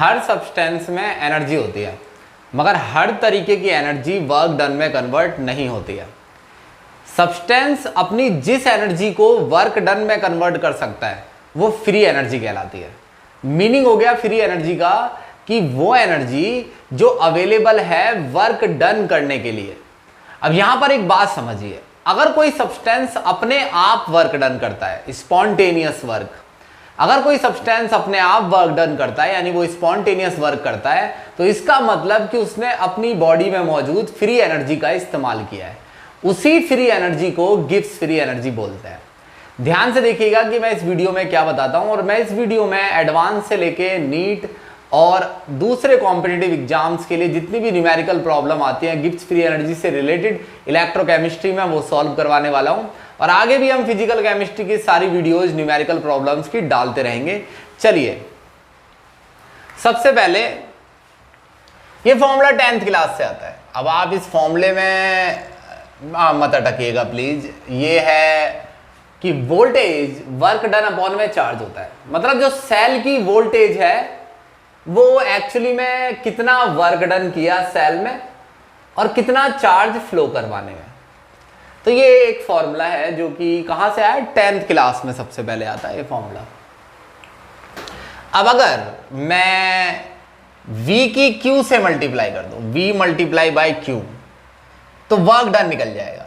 हर substance में energy होती है, मगर हर तरीके की एनर्जी वर्क डन में कन्वर्ट नहीं होती है। सब्सटेंस अपनी जिस एनर्जी को वर्क डन में कन्वर्ट कर सकता है वो फ्री एनर्जी कहलाती है। मीनिंग हो गया फ्री एनर्जी का कि वो एनर्जी जो अवेलेबल है वर्क डन करने के लिए। अब यहां पर एक बात समझिए, अगर कोई सब्सटेंस अपने आप वर्क डन करता है, स्पॉन्टेनियस वर्क, अगर कोई सब्सटेंस अपने आप वर्क डन करता है यानी वो स्पॉन्टेनियस वर्क करता है, तो इसका मतलब कि उसने अपनी बॉडी में मौजूद फ्री एनर्जी का इस्तेमाल किया है। उसी फ्री एनर्जी को गिब्स फ्री एनर्जी बोलते हैं। ध्यान से देखिएगा कि मैं इस वीडियो में क्या बताता हूं, और मैं इस वीडियो में एडवांस से लेके नीट और दूसरे कॉम्पिटिटिव एग्जाम्स के लिए जितनी भी न्यूमेरिकल प्रॉब्लम आती हैं गिब्स फ्री एनर्जी से रिलेटेड इलेक्ट्रोकेमिस्ट्री में, वो सॉल्व करवाने वाला हूं। और आगे भी हम फिजिकल केमिस्ट्री की सारी वीडियोज न्यूमेरिकल प्रॉब्लम्स की डालते रहेंगे। चलिए, सबसे पहले ये फॉर्मूला 10th क्लास से आता है। अब आप इस फॉर्मूले में मत अटकिएगा प्लीज। ये है कि वोल्टेज वर्क डन अपॉन में चार्ज होता है, मतलब जो सेल की वोल्टेज है वो एक्चुअली में कितना वर्क डन किया सेल में और कितना चार्ज फ्लो करवाने में। तो ये एक फॉर्मूला है जो कि कहां से आया, 10th क्लास में सबसे पहले आता है ये फॉर्मूला। अब अगर मैं V की Q से मल्टीप्लाई कर दूं, V मल्टीप्लाई बाई Q, तो वर्क डन निकल जाएगा।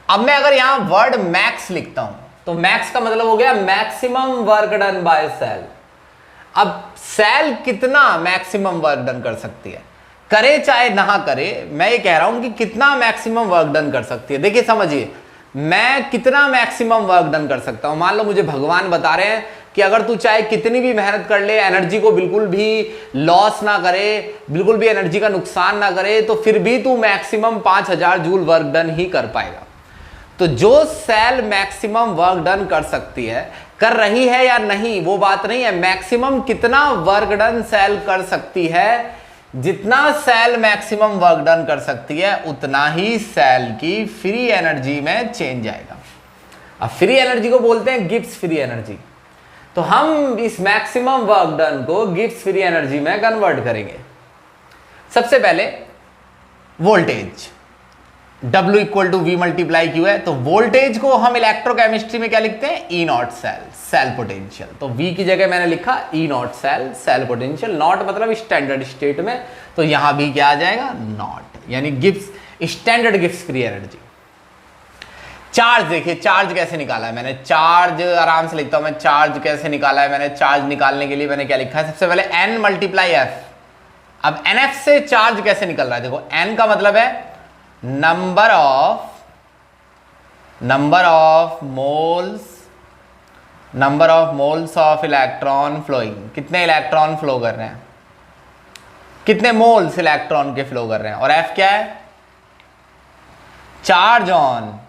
अब मैं अगर यहां वर्ड मैक्स लिखता हूं तो मैक्स का मतलब हो गया maximum work done by cell. अब सेल कितना मैक्सिमम वर्क डन कर सकती है, करे चाहे ना करे, मैं ये कह रहा हूं कि कितना मैक्सिमम वर्क डन कर सकती है। देखिए समझिए, मैं कितना मैक्सिमम वर्क डन कर सकता हूं। मान लो मुझे भगवान बता रहे हैं कि अगर तू चाहे कितनी भी मेहनत कर ले, एनर्जी को बिल्कुल भी लॉस ना करे, बिल्कुल भी एनर्जी का नुकसान ना करे, तो फिर भी तू मैक्सिमम 5000 जूल वर्क डन ही कर पाएगा। तो जो सेल मैक्सिमम वर्क डन कर सकती है, कर रही है या नहीं वो बात नहीं है, मैक्सिमम कितना वर्क डन सेल कर सकती है, जितना सेल मैक्सिमम वर्क डन कर सकती है उतना ही सेल की फ्री एनर्जी में चेंज आएगा। अब फ्री एनर्जी को बोलते हैं गिब्स फ्री एनर्जी। तो हम इस मैक्सिमम वर्क डन को गिब्स फ्री एनर्जी में कन्वर्ट करेंगे। सबसे पहले voltage W equal to V multiply Q है, तो वोल्टेज को हम इलेक्ट्रोकेमिस्ट्री में क्या लिखते हैं, E naught cell, cell potential. तो V की जगह मैंने लिखा E naught cell, cell potential. Naught मतलब स्टैंडर्ड स्टेट में, तो यहां भी क्या आ जाएगा, नॉट, यानी Gibbs standard Gibbs free energy. Charge देखिए, चार्ज कैसे निकाला है मैंने, चार्ज आराम से लिखता हूं मैं, चार्ज कैसे निकाला है मैंने। चार्ज निकालने के लिए मैंने क्या लिखा है, सबसे पहले N मल्टीप्लाई F। अब NF से चार्ज कैसे निकल रहा है, देखो N का मतलब है number of moles of electron flowing. कितने इलेक्ट्रॉन फ्लो कर रहे हैं, कितने मोल्स इलेक्ट्रॉन के फ्लो कर रहे हैं। और F क्या है, charge on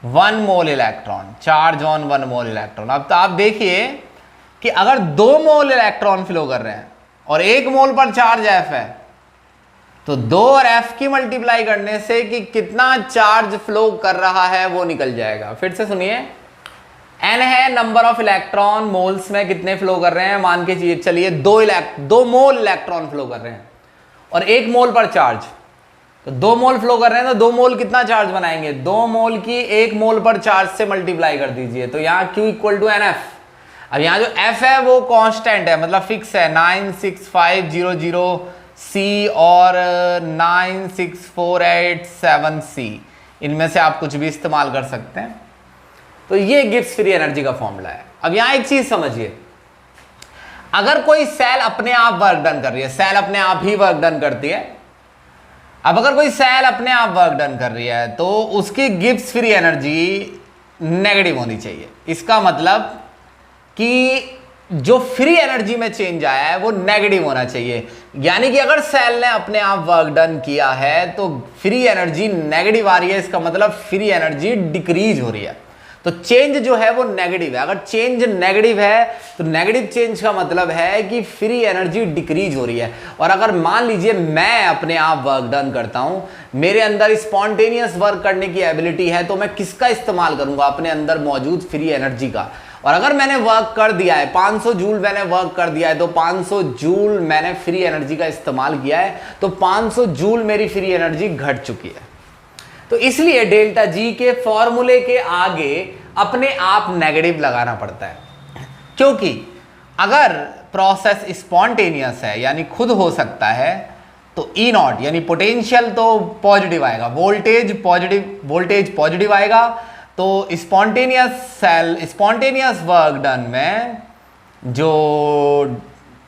1 mole electron, charge on 1 mole electron. अब तो आप देखिए कि अगर 2 मोल इलेक्ट्रॉन फ्लो कर रहे हैं और 1 मोल पर चार्ज F है, तो 2 और F की मल्टीप्लाई करने से कि कितना चार्ज फ्लो कर रहा है वो निकल जाएगा। फिर से सुनिए, N है नंबर ऑफ इलेक्ट्रॉन, मोल्स में कितने फ्लो कर रहे हैं, मान के चलिए 2 मोल इलेक्ट्रॉन फ्लो कर रहे हैं और 1 मोल पर चार्ज, तो 2 मोल फ्लो कर रहे हैं, तो 2 मोल कितना चार्ज बनाएंगे, 2 मोल की 1 मोल पर चार्ज से मल्टीप्लाई कर दीजिए, तो यहाँ Q इक्वल टू NF। अब यहाँ जो F है वो कांस्टेंट है, मतलब फिक्स है, 96500 C और 96487 C, इनमें से आप कुछ भी इस्तेमाल कर सकते हैं। तो ये गिब्स फ्री एनर्जी का फॉर्मूला है। अब यहां एक चीज समझिए, अगर कोई सेल अपने आप वर्क डन कर रही है, सेल अपने आप ही वर्क डन करती है। अब अगर कोई सेल अपने आप वर्क डन कर रही है तो उसकी गिब्स फ्री एनर्जी नेगेटिव होनी चाहिए। इसका मतलब कि जो फ्री एनर्जी में चेंज आया है वो नेगेटिव होना चाहिए, यानी कि अगर सेल ने अपने आप वर्क डन किया है तो फ्री एनर्जी नेगेटिव आ रही है, इसका मतलब फ्री एनर्जी डिक्रीज हो रही है। तो चेंज जो है वो नेगेटिव है। अगर चेंज नेगेटिव है तो नेगेटिव चेंज का मतलब है कि फ्री एनर्जी डिक्रीज हो रही है। और अगर मान लीजिए मैं अपने आप वर्क डन करता हूं, मेरे अंदर स्पॉन्टेनियस वर्क करने की एबिलिटी है, तो मैं किसका इस्तेमाल करूंगा, अपने अंदर मौजूद फ्री एनर्जी का। और अगर मैंने वर्क कर दिया है 500 जूल मैंने वर्क कर दिया है, तो 500 जूल मैंने फ्री एनर्जी का इस्तेमाल किया है, तो 500 जूल मेरी फ्री एनर्जी घट चुकी है। तो इसलिए डेल्टा जी के फॉर्मूले के आगे अपने आप नेगेटिव लगाना पड़ता है, क्योंकि अगर प्रोसेस स्पॉन्टेनियस है यानी खुद हो सकता है, तो ई नॉट यानी पोटेंशियल तो पॉजिटिव आएगा, वोल्टेज पॉजिटिव आएगा, तो स्पॉन्टेनियस वर्क डन में जो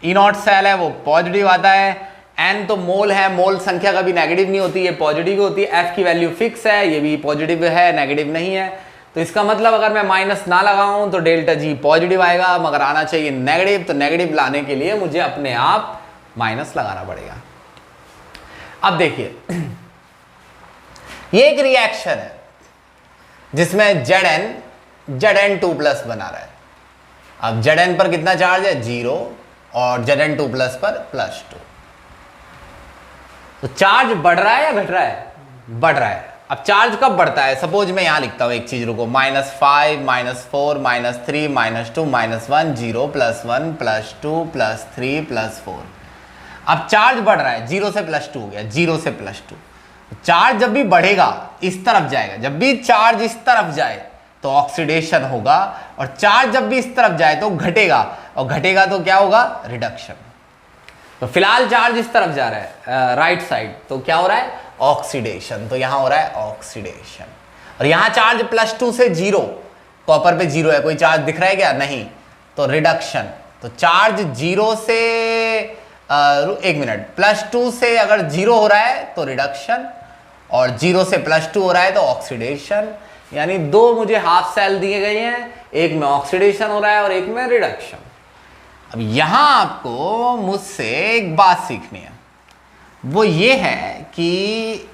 ई नॉट सेल है वो पॉजिटिव आता है। एन तो मोल है, मोल संख्या कभी नेगेटिव नहीं होती, ये पॉजिटिव होती है। एफ की वैल्यू फिक्स है, ये भी पॉजिटिव है, नेगेटिव नहीं है। तो इसका मतलब अगर मैं माइनस ना लगाऊं तो डेल्टा जी पॉजिटिव आएगा, मगर आना चाहिए नेगेटिव, तो नेगेटिव लाने के लिए मुझे अपने आप माइनस लगाना पड़ेगा। अब देखिए ये एक रिएक्शन है जिसमें Zn 2+ बना रहा है। अब Zn पर कितना चार्ज है 0 और Zn2+ पर +2, तो चार्ज बढ़ रहा है या घट रहा है? बढ़ रहा है। अब चार्ज कब बढ़ता है? सपोज मैं यहां लिखता हूं एक चीज, रुको, -5 -4 -3 -2 -1 0 +1 +2 +3 +4। अब चार्ज बढ़ रहा है, 0 से +2 हो गया, 0 से +2। चार्ज जब भी बढ़ेगा इस तरफ जाएगा, जब भी चार्ज इस तरफ जाए तो ऑक्सीडेशन होगा, और चार्ज जब भी इस तरफ जाए तो घटेगा, और घटेगा तो क्या होगा? रिडक्शन। तो फिलहाल चार्ज इस तरफ जा रहा है राइट साइड, तो क्या हो रहा है? ऑक्सीडेशन। तो यहां हो रहा है ऑक्सीडेशन। और यहां चार्ज +2 से 0, कॉपर पे 0 है, कोई चार्ज दिख रहा है क्या? नहीं, तो रिडक्शन। तो चार्ज 0 से एक मिनट, +2 से अगर 0 हो रहा है तो रिडक्शन, और 0 से +2 हो रहा है तो ऑक्सीडेशन। यानी दो मुझे हाफ सेल दिए गए हैं, एक में ऑक्सीडेशन हो रहा है और एक में रिडक्शन। अब यहां आपको मुझसे एक बात सीखनी है, वो ये है कि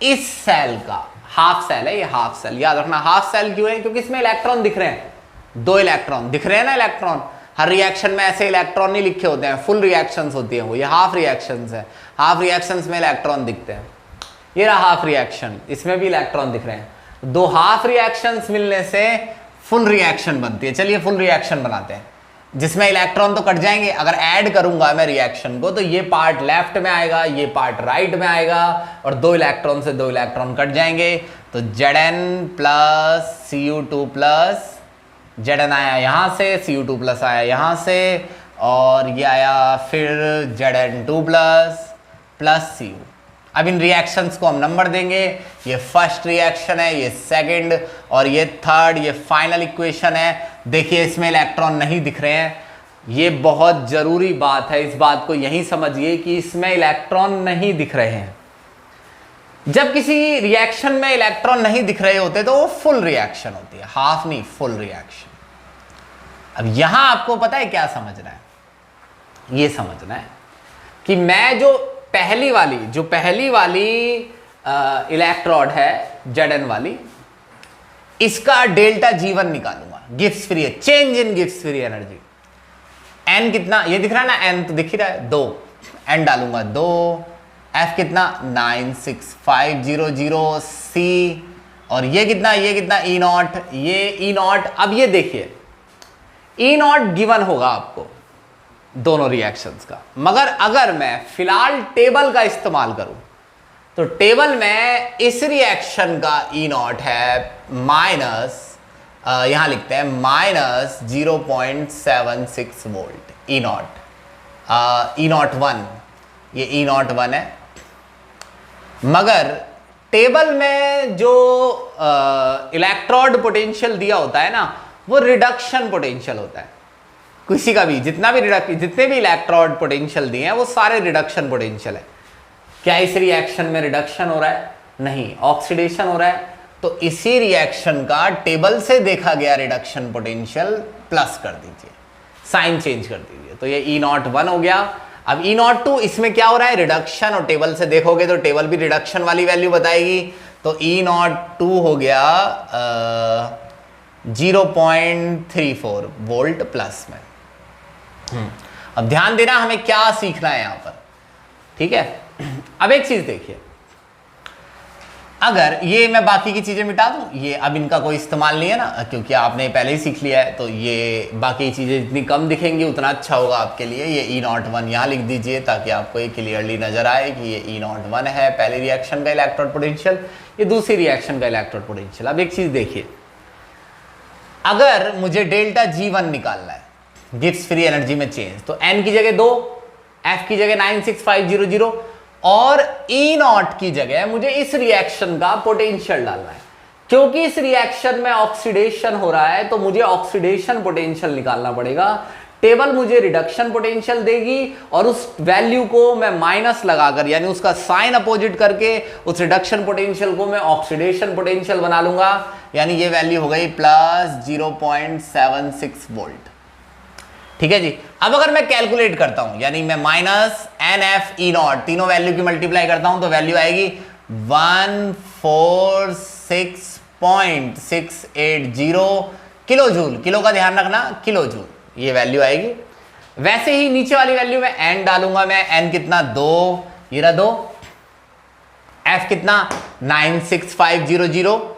इस सेल का हाफ सेल है, ये हाफ सेल याद रखना। हाफ सेल क्यों है? क्योंकि इसमें इलेक्ट्रॉन दिख रहे हैं, 2 इलेक्ट्रॉन दिख रहे हैं ना। इलेक्ट्रॉन हर रिएक्शन में ऐसे इलेक्ट्रॉन नहीं लिखे होते हैं, फुल रिएक्शंस होती हैं वो, ये हाफ रिएक्शंस है। हाफ रिएक्शंस में इलेक्ट्रॉन दिखते हैं। ये रहा हाफ रिएक्शन, इसमें भी इलेक्ट्रॉन दिख रहे हैं। 2 हाफ रिएक्शंस मिलने से फुल रिएक्शन बनती है। चलिए फुल रिएक्शन बनाते हैं, जिसमें इलेक्ट्रॉन तो कट जाएंगे। अगर ऐड करूंगा मैं रिएक्शन को, तो ये पार्ट लेफ्ट में आएगा, ये पार्ट राइट में आएगा, और 2 इलेक्ट्रॉन से 2 इलेक्ट्रॉन कट जाएंगे। तो Zn + Cu2+, Zn आया यहां से, Cu2+ आया यहां से, और ये आया फिर Zn2+ + Cu। अब इन रिएक्शंस को हम नंबर देंगे। ये फर्स्ट रिएक्शन है, ये सेकंड, और ये थर्ड, ये फाइनल इक्वेशन है। देखिए इसमें इलेक्ट्रॉन नहीं दिख रहे हैं, ये बहुत जरूरी बात है, इस बात को यहीं समझिए कि इसमें इलेक्ट्रॉन नहीं दिख रहे हैं। जब किसी रिएक्शन में इलेक्ट्रॉन नहीं दिख रहे होते तो वो फुल रिएक्शन होती है, हाफ नहीं, फुल रिएक्शन। अब यहां आपको पता है क्या समझना है? ये समझना है कि मैं जो पहली वाली इलेक्ट्रोड है Zn वाली, इसका डेल्टा G1 निकालूंगा, गिब्स फ्री है, change in Gibbs free energy. n कितना ये दिख रहा है ना, n तो दिख ही रहा है 2, n डालूंगा 2, f कितना 96500 c, और ये कितना E0, ये E0। अब ये देखिए E0 गिवन होगा आपको दोनों रिएक्शंस का, मगर अगर मैं फिलहाल टेबल का इस्तेमाल करूं तो टेबल में इस रिएक्शन का E0 है माइनस, यहां लिखते हैं -0.76 वोल्ट E0, E01, ये E01 है। मगर टेबल में जो इलेक्ट्रोड पोटेंशियल दिया होता है ना, वो रिडक्शन पोटेंशियल होता है। किसी का भी जितने भी इलेक्ट्रोड पोटेंशियल दिए हैं वो सारे रिडक्शन पोटेंशियल है। क्या इस रिएक्शन में रिडक्शन हो रहा है? नहीं, ऑक्सीडेशन हो रहा है। तो इसी रिएक्शन का टेबल से देखा गया रिडक्शन पोटेंशियल प्लस कर दीजिए, साइन चेंज कर दीजिए, तो ये E01 हो गया। अब E02 इसमें क्या हो रहा है? रिडक्शन, और टेबल से देखोगे तो टेबल भी रिडक्शन वाली वैल्यू बताएगी। तो E02 हो गया 0.34 वोल्ट प्लस में। अब ध्यान देना हमें क्या सीखना है यहां पर, ठीक है? अब एक चीज देखिए, अगर ये मैं बाकी की चीज़ें मिटा दूँ, ये अब इनका कोई इस्तेमाल नहीं है ना, क्योंकि आपने पहले ही सीख लिया है, तो ये बाकी चीज़ें जितनी कम दिखेंगी उतना अच्छा होगा आपके लिए। ये E01 यहाँ लिख दीजिए ताकि आपको ये क्लियरली नज़र आए कि ये E01 है पहली रिएक्शन का इलेक्ट्रोड पोटेंशियल, ये दूसरी रिएक्शन का इलेक्ट्रोड पोटेंशियल। अब एक चीज़ देखिए, अगर मुझे डेल्टा G1 निकालना है, गिब्स फ्री एनर्जी में चेंज, तो N की जगह 2, F की जगह 96500 और E0 की जगह मुझे इस रिएक्शन का पोटेंशियल डालना है। क्योंकि इस रिएक्शन में ऑक्सीडेशन हो रहा है तो मुझे ऑक्सीडेशन पोटेंशियल निकालना पड़ेगा। टेबल मुझे रिडक्शन पोटेंशियल देगी और उस वैल्यू को मैं माइनस लगाकर, यानी उसका साइन अपोजिट करके उस रिडक्शन पोटेंशियल को मैं ऑक्सीडेशन पोटेंशियल बना लूंगा, यानी ये वैल्यू हो गई प्लस 0.76 वोल्ट। ठीक है जी। अब अगर मैं कैलकुलेट करता हूं, यानी मैं माइनस NF E0 तीनों वैल्यू की मल्टीप्लाई करता हूं, तो वैल्यू आएगी 146.680 किलो जूल। किलो का ध्यान रखना, किलो जूल ये वैल्यू आएगी। वैसे ही नीचे वाली वैल्यू में N डालूंगा, मैं N कितना 2, ये रहा 2, F कितना 96500,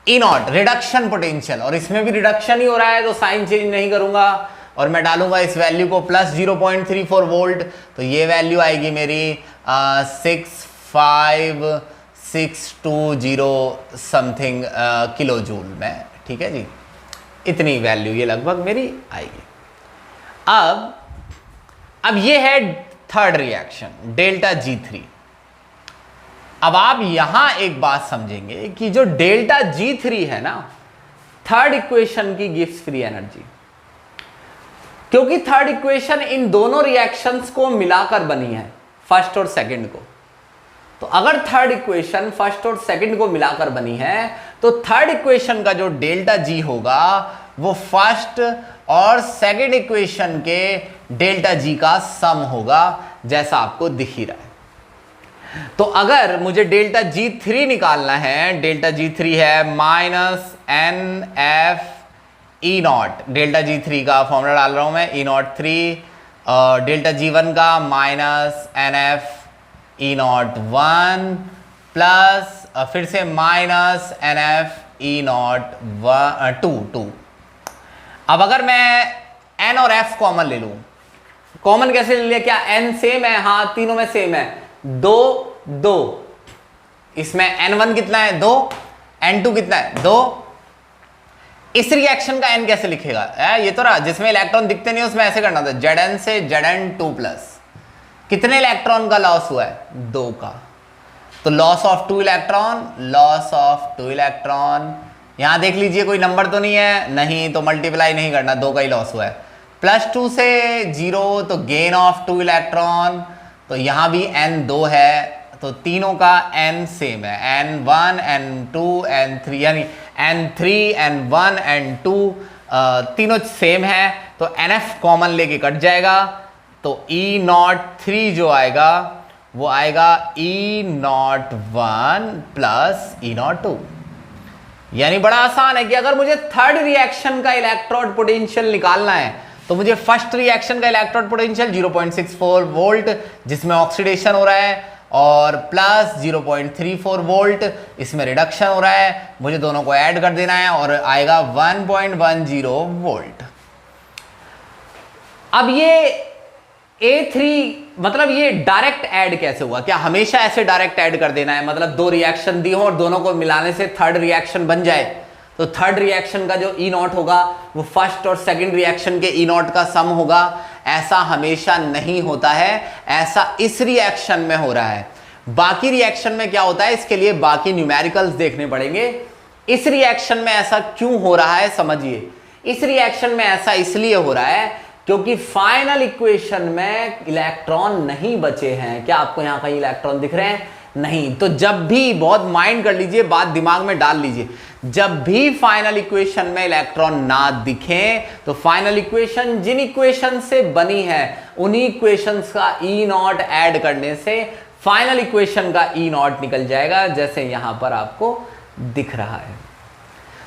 E0 रिडक्शन पोटेंशियल, और इसमें भी रिडक्शन ही हो रहा है तो साइन चेंज नहीं करूंगा और मैं डालूंगा इस वैल्यू को प्लस 0.34 वोल्ट, तो ये वैल्यू आएगी मेरी 65620 समथिंग किलो जूल में। ठीक है जी, इतनी वैल्यू ये लगभग मेरी आएगी। अब ये है थर्ड रिएक्शन डेल्टा G3। अब आप यहां एक बात समझेंगे कि जो डेल्टा G3 है ना, थर्ड इक्वेशन की गिब्स फ्री एनर्जी, क्योंकि थर्ड इक्वेशन इन दोनों रिएक्शंस को मिलाकर बनी है, फर्स्ट और सेकंड को। तो अगर थर्ड इक्वेशन फर्स्ट और सेकंड को मिलाकर बनी है तो थर्ड इक्वेशन का जो डेल्टा G होगा वो फर्स्ट और सेकंड इक्वेशन के डेल्टा G का सम होगा, जैसा आपको दिख ही रहा है। तो अगर मुझे डेल्टा G3 निकालना है, डेल्टा G3 है minus NF E0, delta G3 का फॉर्मूला डाल रहा हूं मैं, E03, और डेल्टा G1 का माइनस NF E01 प्लस फिर से माइनस NF E02। अब अगर मैं N और F कॉमन ले लूं, कॉमन कैसे ले लिया, क्या N सेम है? हाँ, तीनों में सेम है, 2 2। इसमें N1 कितना है? 2, N2 कितना है? 2। इस रिएक्शन का N कैसे लिखेगा? ये तो रहा जिसमें इलेक्ट्रॉन दिखते नहीं उसमें ऐसे करना था, Zn से Zn2 प्लस। कितने इलेक्ट्रॉन का लॉस हुआ है? 2 का। तो loss of 2 electron, loss of 2 electron. यहां देख लीजिए कोई नंबर तो नहीं है, नहीं, तो मल्टीप्लाई नहीं करना, 2 का ही लॉस हुआ है। +2 से 0 तो गेन ऑफ 2 इलेक्ट्रॉन, तो यहां भी N2 है, तो तीनों का N सेम है, N1 N2 N3, यानी N3 N1 N2 तीनों सेम है, तो NF कॉमन लेके कट जाएगा, तो E03 जो आएगा वो आएगा E01 प्लस E02। यानी बड़ा आसान है कि अगर मुझे थर्ड रिएक्शन का इलेक्ट्रोड पोटेंशियल निकालना है तो मुझे फर्स्ट रिएक्शन का इलेक्ट्रोड पोटेंशियल 0.64 वोल्ट जिसमें ऑक्सीडेशन हो रहा है और प्लस 0.34 वोल्ट इसमें रिडक्शन हो रहा है, मुझे दोनों को ऐड कर देना है और आएगा 1.10 वोल्ट। अब ये A3 मतलब ये डायरेक्ट ऐड कैसे हुआ? क्या हमेशा ऐसे डायरेक्ट ऐड कर देना है, मतलब 2 रिएक्शन दी हो और दोनों को मिलाने से थर्ड रिएक्शन बन जाए? तो थर्ड रिएक्शन का जो E0 होगा वो फर्स्ट और सेकंड रिएक्शन के E0 का सम होगा। ऐसा हमेशा नहीं होता है, ऐसा इस रिएक्शन में हो रहा है। बाकी रिएक्शन में क्या होता है, इसके लिए बाकी न्यूमेरिकल्स देखने पड़ेंगे। इस रिएक्शन में ऐसा क्यों हो रहा है समझिए। इस रिएक्शन में ऐसा इसलिए हो रहा है क्योंकि फाइनल इक्वेशन में इलेक्ट्रॉन नहीं बचे हैं। क्या आपको यहां कहीं इलेक्ट्रॉन दिख रहे हैं? नहीं। तो जब भी, बहुत माइंड कर लीजिए, बात दिमाग में डाल लीजिए, जब भी फाइनल इक्वेशन में इलेक्ट्रॉन ना दिखें तो फाइनल इक्वेशन जिन इक्वेशन से बनी है उन्हीं इक्वेशंस का E0 ऐड करने से फाइनल इक्वेशन का E0 निकल जाएगा, जैसे यहां पर आपको दिख रहा है।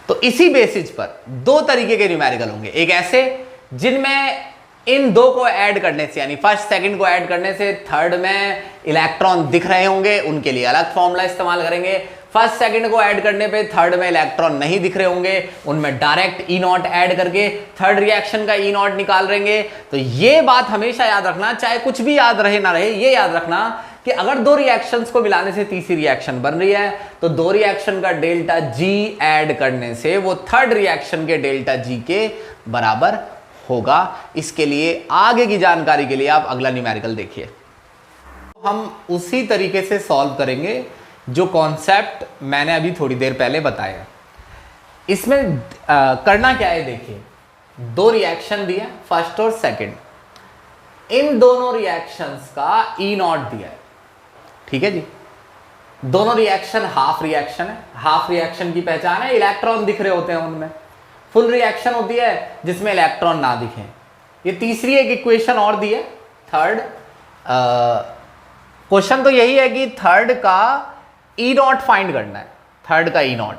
तो इसी बेसिस पर 2 तरीके के न्यूमेरिकल होंगे, एक ऐसे जिनमें इन दो को ऐड करने से, यानी फर्स्ट सेकंड को ऐड करने से थर्ड में इलेक्ट्रॉन दिख रहे होंगे, उनके लिए अलग फॉर्मूला इस्तेमाल करेंगे। फर्स्ट सेकंड को ऐड करने पे थर्ड में इलेक्ट्रॉन नहीं दिख रहे होंगे, उनमें डायरेक्ट ई नॉट ऐड करके थर्ड रिएक्शन का ई नॉट निकाल लेंगे। तो ये बात हमेशा याद रखना, चाहे कुछ भी याद रहे ना रहे, ये याद रखना कि अगर दो रिएक्शंस को मिलाने से तीसरी रिएक्शन बन रही है तो दो रिएक्शन का डेल्टा जी ऐड करने से वो थर्ड रिएक्शन के डेल्टा जी के बराबर होगा। इसके लिए आगे की जानकारी के लिए आप अगला न्यूमेरिकल देखिए। हम उसी तरीके से सॉल्व करेंगे जो कॉन्सेप्ट मैंने अभी थोड़ी देर पहले बताया। इसमें करना क्या है, देखिए दो रिएक्शन दिए फर्स्ट और सेकंड, इन दोनों रिएक्शंस का ई नॉट दिया है, ठीक है जी। दोनों रिएक्शन हाफ रिएक्शन है, हाफ रिएक्शन की पहचान है इलेक्ट्रॉन दिख रहे होते हैं उनमें। फुल रिएक्शन होती है जिसमें इलेक्ट्रॉन ना दिखें। ये तीसरी एक इक्वेशन और दी है, थर्ड क्वेश्चन तो यही है कि थर्ड का ई नॉट फाइंड करना है, थर्ड का ई नॉट,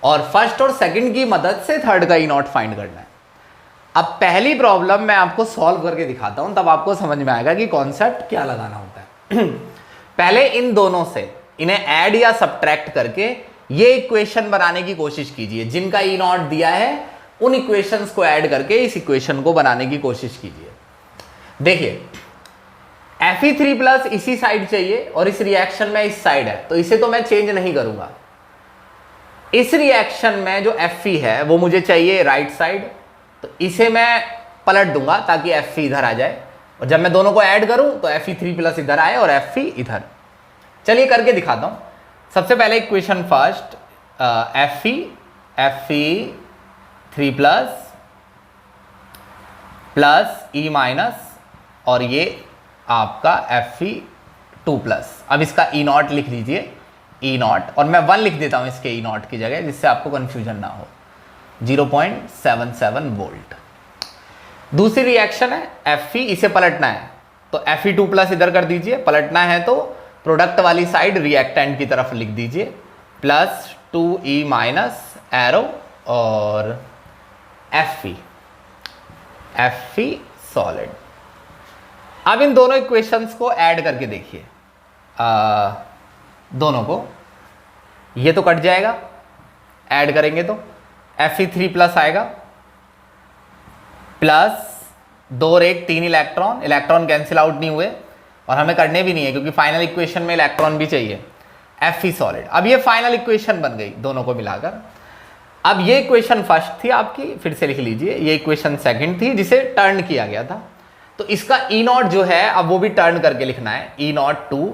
और फर्स्ट और सेकंड की मदद से थर्ड का ई नॉट फाइंड करना है। अब पहली प्रॉब्लम मैं आपको सॉल्व करके दिखाता हूं, तब आपको समझ में आएगा कि कॉन्सेप्ट क्या लगाना होता है। पहले इन दोनों से इन्हें ऐड या सब्ट्रैक्ट करके ये इक्वेशन बनाने की कोशिश कीजिए, जिनका ई नॉट दिया है उन इक्वेशंस को ऐड करके इस इक्वेशन को बनाने की कोशिश कीजिए। देखिए Fe3 प्लस इसी साइड चाहिए और इस रिएक्शन में इस साइड है, तो इसे तो मैं चेंज नहीं करूंगा। इस रिएक्शन में जो Fe है वो मुझे चाहिए राइट साइड, तो इसे मैं पलट दूंगा ताकि Fe इधर आ जाए, और जब मैं दोनों को ऐड करूं तो Fe3 प्लस इधर आए और Fe इधर। चलिए करके दिखाता हूं। सबसे पहले equation first, Fe3 plus E minus और ये आपका Fe2 प्लस। अब इसका ई नॉट लिख लीजिए, ई नॉट, और मैं 1 लिख देता हूं इसके ई नॉट की जगह, जिससे आपको कंफ्यूजन ना हो, 0.77 वोल्ट। दूसरी रिएक्शन है Fe, इसे पलटना है तो Fe2 प्लस इधर कर दीजिए, पलटना है तो प्रोडक्ट वाली साइड रिएक्टेंट की तरफ लिख दीजिए, प्लस 2e माइनस एरो और Fe सॉलिड। अब इन दोनों इक्वेशंस को ऐड करके देखिए, दोनों को, ये तो कट जाएगा, ऐड करेंगे तो Fe3 प्लस आएगा, प्लस 2 और 1 3 इलेक्ट्रॉन, इलेक्ट्रॉन कैंसिल आउट नहीं हुए और हमें करने भी नहीं है क्योंकि फाइनल इक्वेशन में इलेक्ट्रॉन भी चाहिए, Fe सॉलिड। अब ये फाइनल इक्वेशन बन गई दोनों को मिलाकर। अब ये इक्वेशन फर्स्ट थी आपकी, फिर से लिख लीजिए, ये इक्वेशन सेकंड थी जिसे टर्न किया गया था, तो इसका ई नॉट जो है अब वो भी टर्न करके लिखना है, ई नॉट 2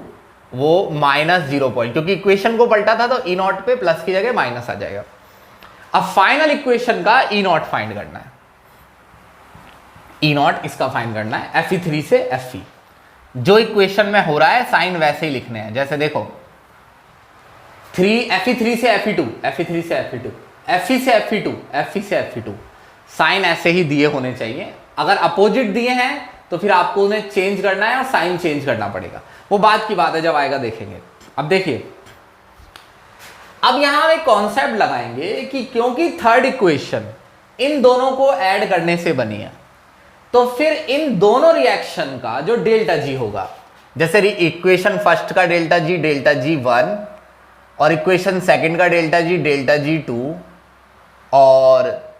वो माइनस 0 पॉइंट, क्योंकि इक्वेशन को पलटा था तो ई नॉट पे प्लस की जगह माइनस आ जाएगा। अब फाइनल इक्वेशन का ई नॉट फाइंड करना है, ई नॉट इसका फाइंड करना है Fe3 से Fe। जो इक्वेशन में हो रहा है साइन वैसे ही लिखने हैं, जैसे देखो Fe3 से Fe2, Fe3 से Fe2, Fe से Fe2, Fe से Fe2, साइन ऐसे ही दिए होने चाहिए। अगर अपोजिट दिए हैं तो फिर आपको उन्हें चेंज करना है और साइन चेंज करना पड़ेगा, वो बात की बात है, जब आएगा देखेंगे। अब देखिए, अब यहां एक कॉन्सेप्ट लगाएंगे कि क्योंकि थर्ड इक्वेशन इन दोनों को ऐड करने से बनी है, तो फिर इन दोनों रिएक्शन का जो डेल्टा जी होगा, जैसे इक्वेशन फर्स्ट का डेल्टा जी 1 और इक्वेशन सेकंड का डेल्टा जी 2 और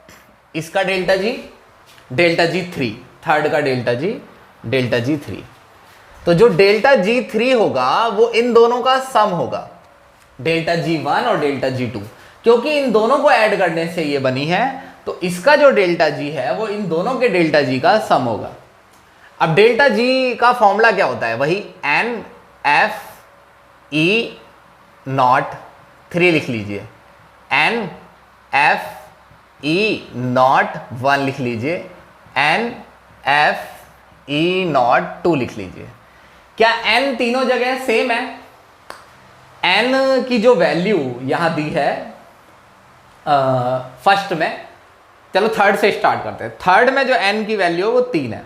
इसका डेल्टा जी 3, थर्ड का डेल्टा जी 3, तो जो डेल्टा जी 3 होगा वो इन दोनों का सम होगा, डेल्टा जी 1 और डेल्टा जी 2, क्योंकि इन दोनों को ऐड करने से ये बनी है, तो इसका जो डेल्टा जी है वो इन दोनों के डेल्टा जी का सम होगा। अब डेल्टा जी का फॉर्मूला क्या होता है, वही NFE03 लिख लीजिए, NFE01 लिख लीजिए, NFE02 लिख लीजिए। क्या n तीनों जगह सेम है? n की जो वैल्यू यहां दी है फर्स्ट में, चलो थर्ड से स्टार्ट करते हैं। थर्ड में जो n की वैल्यू है वो 3 है,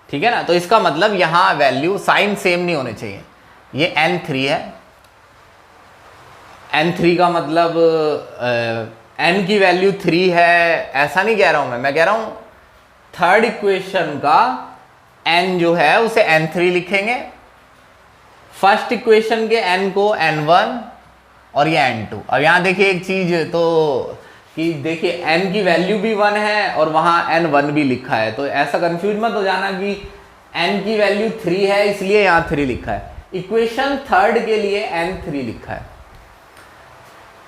ठीक है ना, तो इसका मतलब यहां वैल्यू साइन सेम नहीं होने चाहिए। ये n3 है, n3 का मतलब n की वैल्यू 3 है, ऐसा नहीं कह रहा हूं मैं कह रहा हूं थर्ड इक्वेशन का n जो है उसे n3 लिखेंगे, फर्स्ट इक्वेशन के n को n1 और ये n2। अब यहां देखिए एक चीज तो कि देखिए n की वैल्यू भी 1 है और वहां n1 भी लिखा है, तो ऐसा कंफ्यूज मत हो जाना कि n की वैल्यू 3 है इसलिए यहां 3 लिखा है। इक्वेशन थर्ड के लिए n3 लिखा है।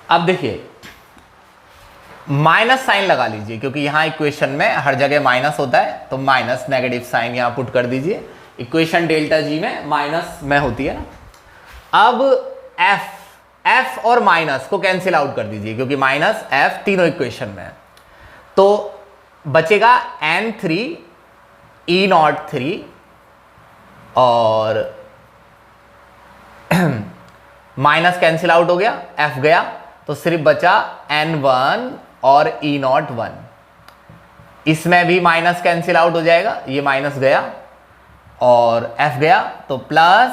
अब देखिए माइनस साइन लगा लीजिए क्योंकि यहां इक्वेशन में हर जगह माइनस होता है, तो माइनस नेगेटिव साइन यहां पुट कर दीजिए। इक्वेशन डेल्टा जी में माइनस में होती है ना। अब f और माइनस को कैंसिल आउट कर दीजिए क्योंकि माइनस f तीनों इक्वेशन में है, तो बचेगा n3 E03 और माइनस कैंसिल आउट हो गया, f गया, तो सिर्फ बचा n1 और E01। इसमें भी माइनस कैंसिल आउट हो जाएगा, ये माइनस गया और f गया, तो प्लस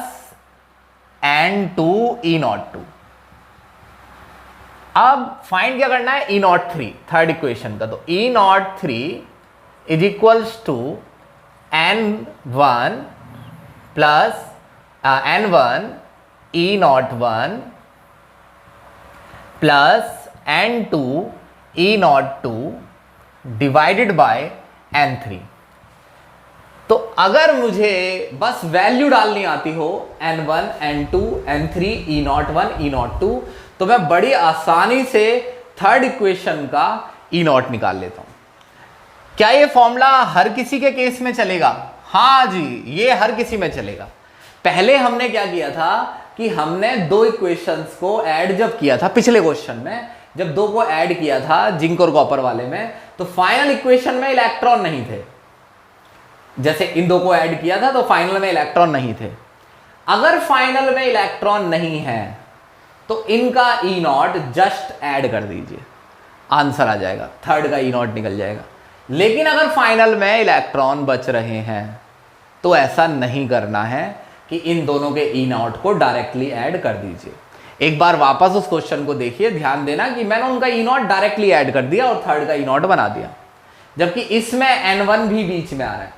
n2 E02। अब फाइंड क्या करना है, E03 थर्ड इक्वेशन का, तो E03 is equals to n1 plus n1 E01 plus n2 E02 divided by n3। तो अगर मुझे बस वैल्यू डालनी आती हो n1 n2 n3 E01 E02, तो मैं बड़ी आसानी से थर्ड इक्वेशन का E0 निकाल लेता हूं। क्या ये फॉर्मूला हर किसी के केस में चलेगा? हाँ जी, ये हर किसी में चलेगा। पहले हमने क्या किया था कि हमने दो इक्वेशंस को ऐड जब किया था पिछले क्वेश्चन में, जब दो को ऐड किया था जिंक और कॉपर वाले में, तो फाइनल इक्वेशन में इलेक्ट्रॉन नहीं थे। जैसे इन दो को ऐड किया था तो फाइनल में इलेक्ट्रॉन नहीं थे। अगर फाइनल में इलेक्ट्रॉन नहीं है तो इनका E0 जस्ट ऐड कर दीजिए, आंसर आ जाएगा, थर्ड का E0 निकल जाएगा। लेकिन अगर फाइनल में इलेक्ट्रॉन बच रहे हैं तो ऐसा नहीं करना है कि इन दोनों के E0 को डायरेक्टली ऐड कर दीजिए। एक बार वापस उस क्वेश्चन को देखिए, ध्यान देना कि मैंने उनका E0 डायरेक्टली ऐड कर दिया और थर्ड का E0 बना दिया, जबकि इसमें n1 भी बीच में आ रहा है।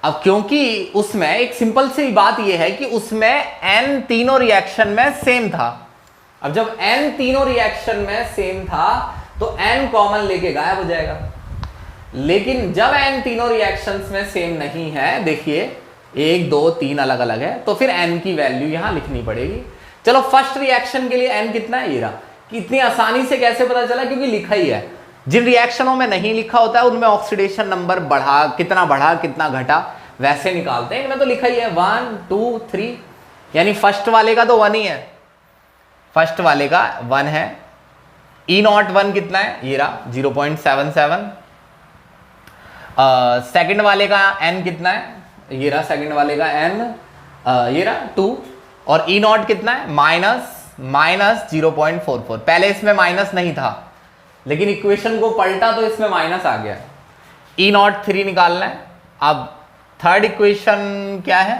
अब क्योंकि उसमें एक सिंपल सी बात यह है कि उसमें n तीनों रिएक्शन में सेम था। अब जब n तीनों रिएक्शन में सेम था तो n कॉमन लेके गायब हो जाएगा। लेकिन जब n तीनों रिएक्शंस में सेम नहीं है, देखिए 1 2 3 अलग अलग है, तो फिर n की वैल्यू यहां लिखनी पड़ेगी। चलो फर्स्ट रिएक्शन के लिए n कितना है, ये रहा। कि इतनी आसानी से कैसे पता चला, क्योंकि लिखा ही है। जिन रिएक्शनों में नहीं लिखा होता है उनमें ऑक्सीडेशन नंबर बढ़ा कितना घटा वैसे निकालते हैं। इनमें तो लिखा ही है 1 2 3, यानी फर्स्ट वाले का तो 1 ही है, फर्स्ट वाले का 1 है। E0 1 कितना है, ये रहा 0.77। सेकंड वाले का n कितना है, ये रहा सेकंड वाले का n, ये रहा 2। और E0 कितना है, माइनस 0.44। पहले इसमें माइनस नहीं था, लेकिन इक्वेशन को पलटा तो इसमें माइनस आ गया। E0 3 निकालना है। अब थर्ड इक्वेशन क्या है,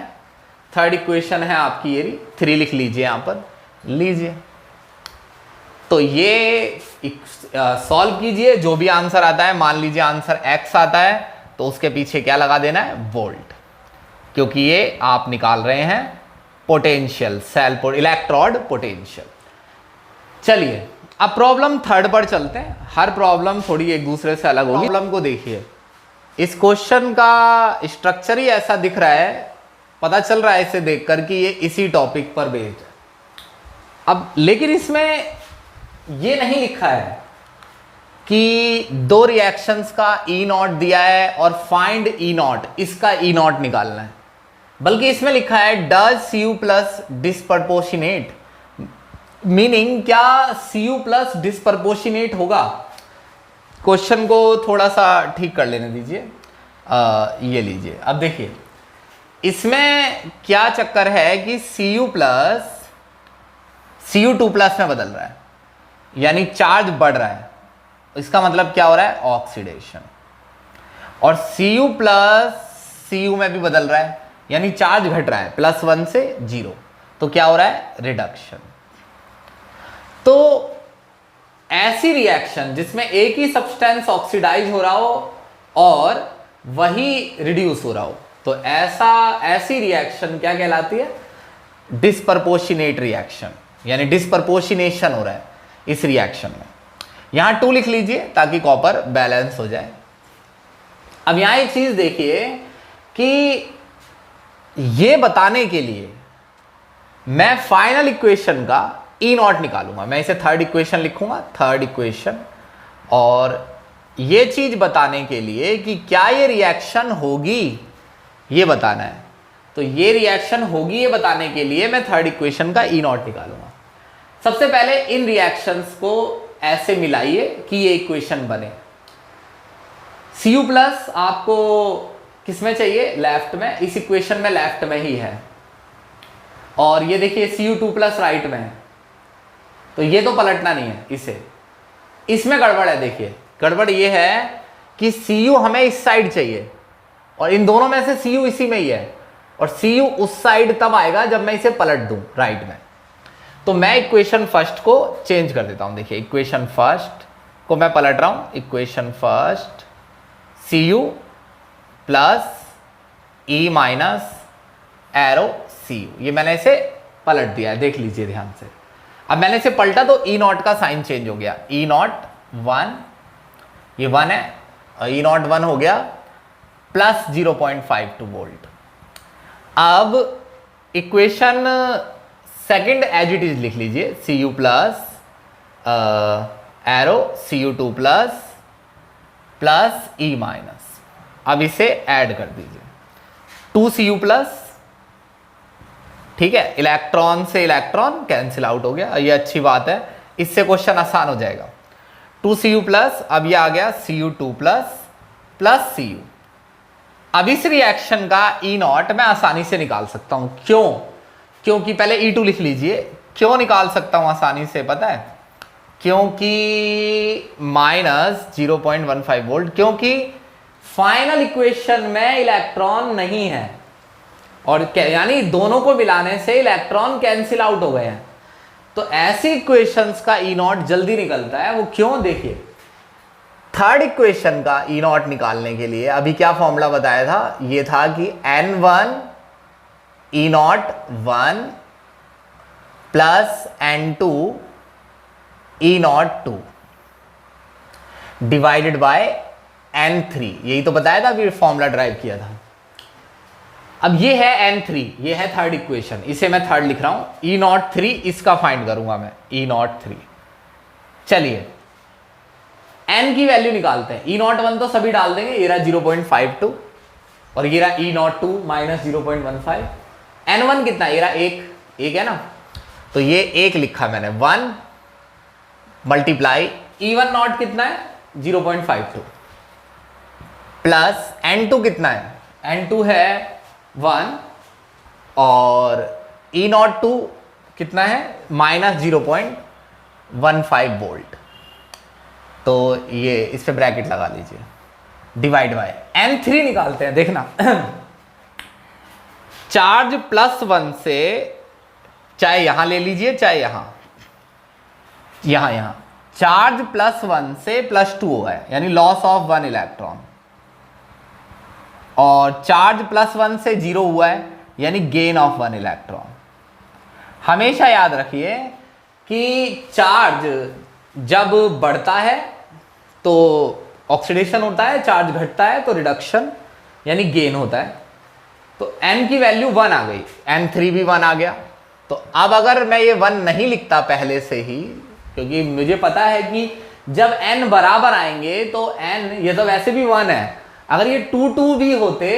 थर्ड इक्वेशन है आपकी ये 3 लिख लीजिए यहां पर, लीजिए। तो ये सॉल्व कीजिए, जो भी आंसर आता है, मान लीजिए आंसर x आता है तो उसके पीछे क्या लगा देना है, वोल्ट, क्योंकि ये आप निकाल रहे हैं पोटेंशियल, सेल इलेक्ट्रोड पोटेंशियल। चलिए अब प्रॉब्लम थर्ड पर चलते हैं। हर प्रॉब्लम थोड़ी एक दूसरे से अलग होगी। प्रॉब्लम को देखिए, इस क्वेश्चन का स्ट्रक्चर ही ऐसा दिख रहा है, पता चल रहा है इसे देखकर कि ये इसी टॉपिक पर बेस्ड है। अब लेकिन इसमें ये नहीं लिखा है कि दो रिएक्शंस का E0 दिया है और फाइंड E0, इसका E0 निकालना है, बल्कि इसमें लिखा है does Cu plus disproportionate, meaning क्या Cu प्लस डिस्प्रपोर्शनेट होगा। क्वेश्चन को थोड़ा सा ठीक कर लेने दीजिए। ये लीजिए, अब देखिए इसमें क्या चक्कर है कि Cu प्लस Cu2 प्लस में बदल रहा है, यानी चार्ज बढ़ रहा है। इसका मतलब क्या हो रहा है, ऑक्सीडेशन। और Cu प्लस Cu में भी बदल रहा है, यानी चार्ज घट रहा है, +1 से 0, तो क्या हो रहा है, रिडक्शन। तो ऐसी रिएक्शन जिसमें एक ही सब्सटेंस ऑक्सीडाइज हो रहा हो और वही रिड्यूस हो रहा हो, तो ऐसी रिएक्शन क्या कहलाती है? डिस्प्रपोर्शनेट रिएक्शन, यानी डिस्प्रपोर्शनेशन हो रहा है इस रिएक्शन में। यहां 2 लिख लीजिए ताकि कॉपर बैलेंस हो जाए। अब यहां एक चीज देखिए कि ये बताने के लिए मैं फाइनल इक्वेशन का ई नॉट निकालूंगा, मैं इसे थर्ड इक्वेशन लिखूंगा, थर्ड इक्वेशन, और ये चीज बताने के लिए कि क्या ये रिएक्शन होगी ये बताना है। तो ये रिएक्शन होगी ये बताने के लिए मैं थर्ड इक्वेशन का ई नॉट निकालूंगा। सबसे पहले इन रिएक्शंस को ऐसे मिलाइए कि ये इक्वेशन बने। Cu प्लस आपको किसमें चाहिए? लेफ्ट में, इस इक्वेशन में लेफ्ट में ही है, और ये देखिए Cu2 प्लस राइट में है, तो ये तो पलटना नहीं है इसे। इसमें गड़बड़ है, देखिए गड़बड़ ये है कि Cu हमें इस साइड चाहिए और इन दोनों में से Cu इसी में ही है, और Cu उस साइड तब आएगा जब मैं इसे पलट दूं राइट में। तो मैं इक्वेशन फर्स्ट को चेंज कर देता हूं। देखिए इक्वेशन फर्स्ट को मैं पलट रहा हूं, equation first Cu plus E minus arrow Cu, ये मैंने इसे पलट दिया है, देख लीजिए ध्यान से। अब मैंने इसे पलटा तो E नॉट का साइन चेंज हो गया, E नॉट 1, ये 1 है, और E नॉट 1 हो गया प्लस 0.52 वोल्ट। अब equation second as it is लिख लीजिए, Cu plus arrow Cu2 plus plus E minus. अब इसे ऐड कर दीजिए, 2Cu प्लस, ठीक है, इलेक्ट्रॉन से इलेक्ट्रॉन कैंसिल आउट हो गया, ये अच्छी बात है, इससे क्वेश्चन आसान हो जाएगा। 2Cu प्लस, अब ये आ गया Cu2 प्लस प्लस Cu। अब इस रिएक्शन का E नॉट मैं आसानी से निकाल सकता हूं, क्यों? क्योंकि पहले E2 लिख लीजिए। क्यों निकाल सकता हूं आसानी से पता है? क्योंकि माइनस 0.15 वोल्ट, क्योंकि फाइनल इक्वेशन में इलेक्ट्रॉन नहीं है, और यानी दोनों को मिलाने से इलेक्ट्रॉन कैंसिल आउट हो गए हैं। तो ऐसी इक्वेशंस का ई नॉट जल्दी निकलता है, वो क्यों? देखिए थर्ड इक्वेशन का ई नॉट निकालने के लिए अभी क्या फॉर्मूला बताया था? ये था कि N1 E not 1 plus N2 E naught 2 divided by N3, यही तो बताया था, अभी फॉर्मूला ड्राइव किया था। अब ये है N3, ये है थर्ड इक्वेशन, इसे मैं थर्ड लिख रहा हूं, E नॉट 3, इसका फाइंड करूंगा मैं, E नॉट 3। चलिए N की वैल्यू निकालते हैं। E नॉट 1 तो सभी डाल देंगे, ये रहा 0.52, और ये रहा E नॉट 2 माइनस 0.15। N1 कितना? ये रहा 1 है ना, तो ये 1 लिखा मैंने, 1 मल्टीप्लाई E1 नॉट कितना है? 0.52 प्लस N2 कितना है? N2 है 1, और E नॉट 2 कितना है? Minus 0.15 volt. तो ये इस पे ब्रैकेट लगा लीजिए, डिवाइड बाय N3 निकालते हैं। देखना चार्ज +1 से, चाहे यहां ले लीजिए चाहे यहां चार्ज +1 से +2 हुआ है, यानी लॉस ऑफ 1 इलेक्ट्रॉन, और चार्ज +1 से 0 हुआ है, यानी गेन ऑफ 1 इलेक्ट्रॉन। हमेशा याद रखिए कि चार्ज जब बढ़ता है तो ऑक्सीडेशन होता है, चार्ज घटता है तो रिडक्शन यानी गेन होता है। तो n की वैल्यू 1 आ गई, N3 भी 1 आ गया। तो अब अगर मैं ये 1 नहीं लिखता पहले से ही, क्योंकि मुझे पता है कि जब n बराबर आएंगे तो n, ये तो वैसे भी 1 है, अगर ये 2 भी होते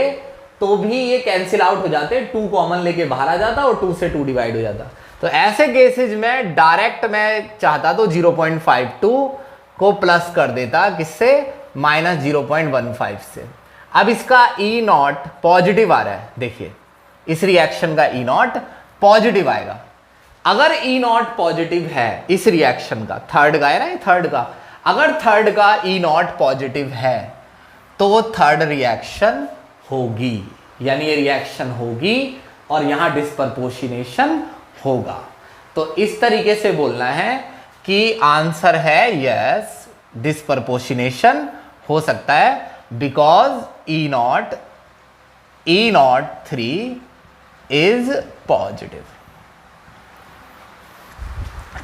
तो भी ये कैंसिल आउट हो जाते, 2 कॉमन लेके बाहर आ जाता और 2 से 2 डिवाइड हो जाता। तो ऐसे केसेज में डायरेक्ट मैं चाहता तो 0.52 को प्लस कर देता, किससे? माइनस 0.15 से। अब इसका ई नॉट पॉजिटिव आ रहा है, देखिए इस रिएक्शन का ई नॉट पॉजिटिव आएगा। अगर ई नॉट पॉजिटिव है इस रिएक्शन का, थर्ड का है ना, थर्ड का, अगर थर्ड का ई नॉट पॉजिटिव है तो थर्ड रिएक्शन होगी, यानी ये रिएक्शन होगी और यहां डिस्प्रपोर्शनेशन होगा। तो इस तरीके से बोलना है कि आंसर है यस, डिस्प्रपोर्शनेशन हो सकता है, बिकॉज E03 इज पॉजिटिव।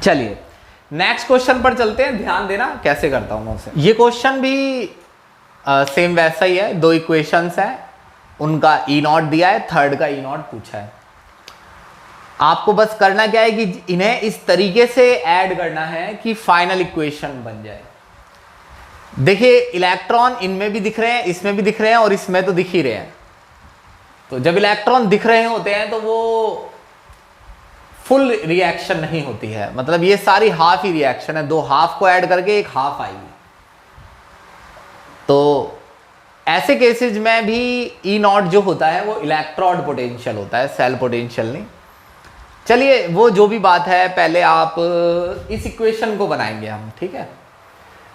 चलिए नेक्स्ट क्वेश्चन पर चलते हैं, ध्यान देना कैसे करता हूं मैं उसे। ये क्वेश्चन भी सेम वैसा ही है, दो इक्वेशंस है, उनका E0 दिया है, थर्ड का E0 पूछा है। आपको बस करना क्या है कि इन्हें इस तरीके से ऐड करना है कि फाइनल इक्वेशन बन जाए। देखिए इलेक्ट्रॉन इनमें भी दिख रहे हैं, इसमें भी दिख रहे हैं और इसमें तो दिख ही रहे हैं। तो जब इलेक्ट्रॉन दिख रहे होते हैं तो वो फुल रिएक्शन नहीं होती है, मतलब ये सारी हाफ ही रिएक्शन है, दो हाफ को ऐड करके एक हाफ आएगी। तो ऐसे केसेस में भी E0 जो होता है वो इलेक्ट्रोड पोटेंशियल होता है, सेल पोटेंशियल नहीं। चलिए वो जो भी बात है, पहले आप इस इक्वेशन को बनाएंगे हम, ठीक है।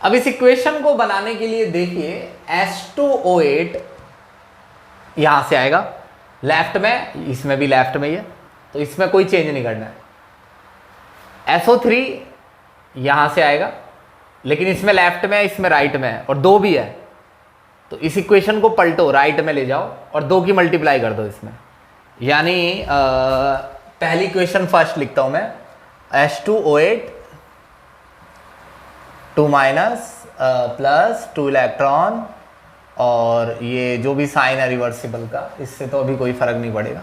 अब इस इक्वेशन को बनाने के लिए देखिए S2O8 यहां से आएगा लेफ्ट में, इसमें भी लेफ्ट में ही है तो इसमें कोई चेंज नहीं करना है। SO3 यहां से आएगा लेकिन इसमें लेफ्ट में है, इसमें राइट में है और दो भी है, तो इस इक्वेशन को पलटो, राइट में ले जाओ और दो की मल्टीप्लाई कर दो इसमें। यानी पहली इक्वेशन फर्स्ट लिखता हूं मैं, H2O8 2 माइनस प्लस 2 इलेक्ट्रॉन, और ये जो भी साइन है रिवर्सिबल का, इससे तो अभी कोई फर्क नहीं पड़ेगा,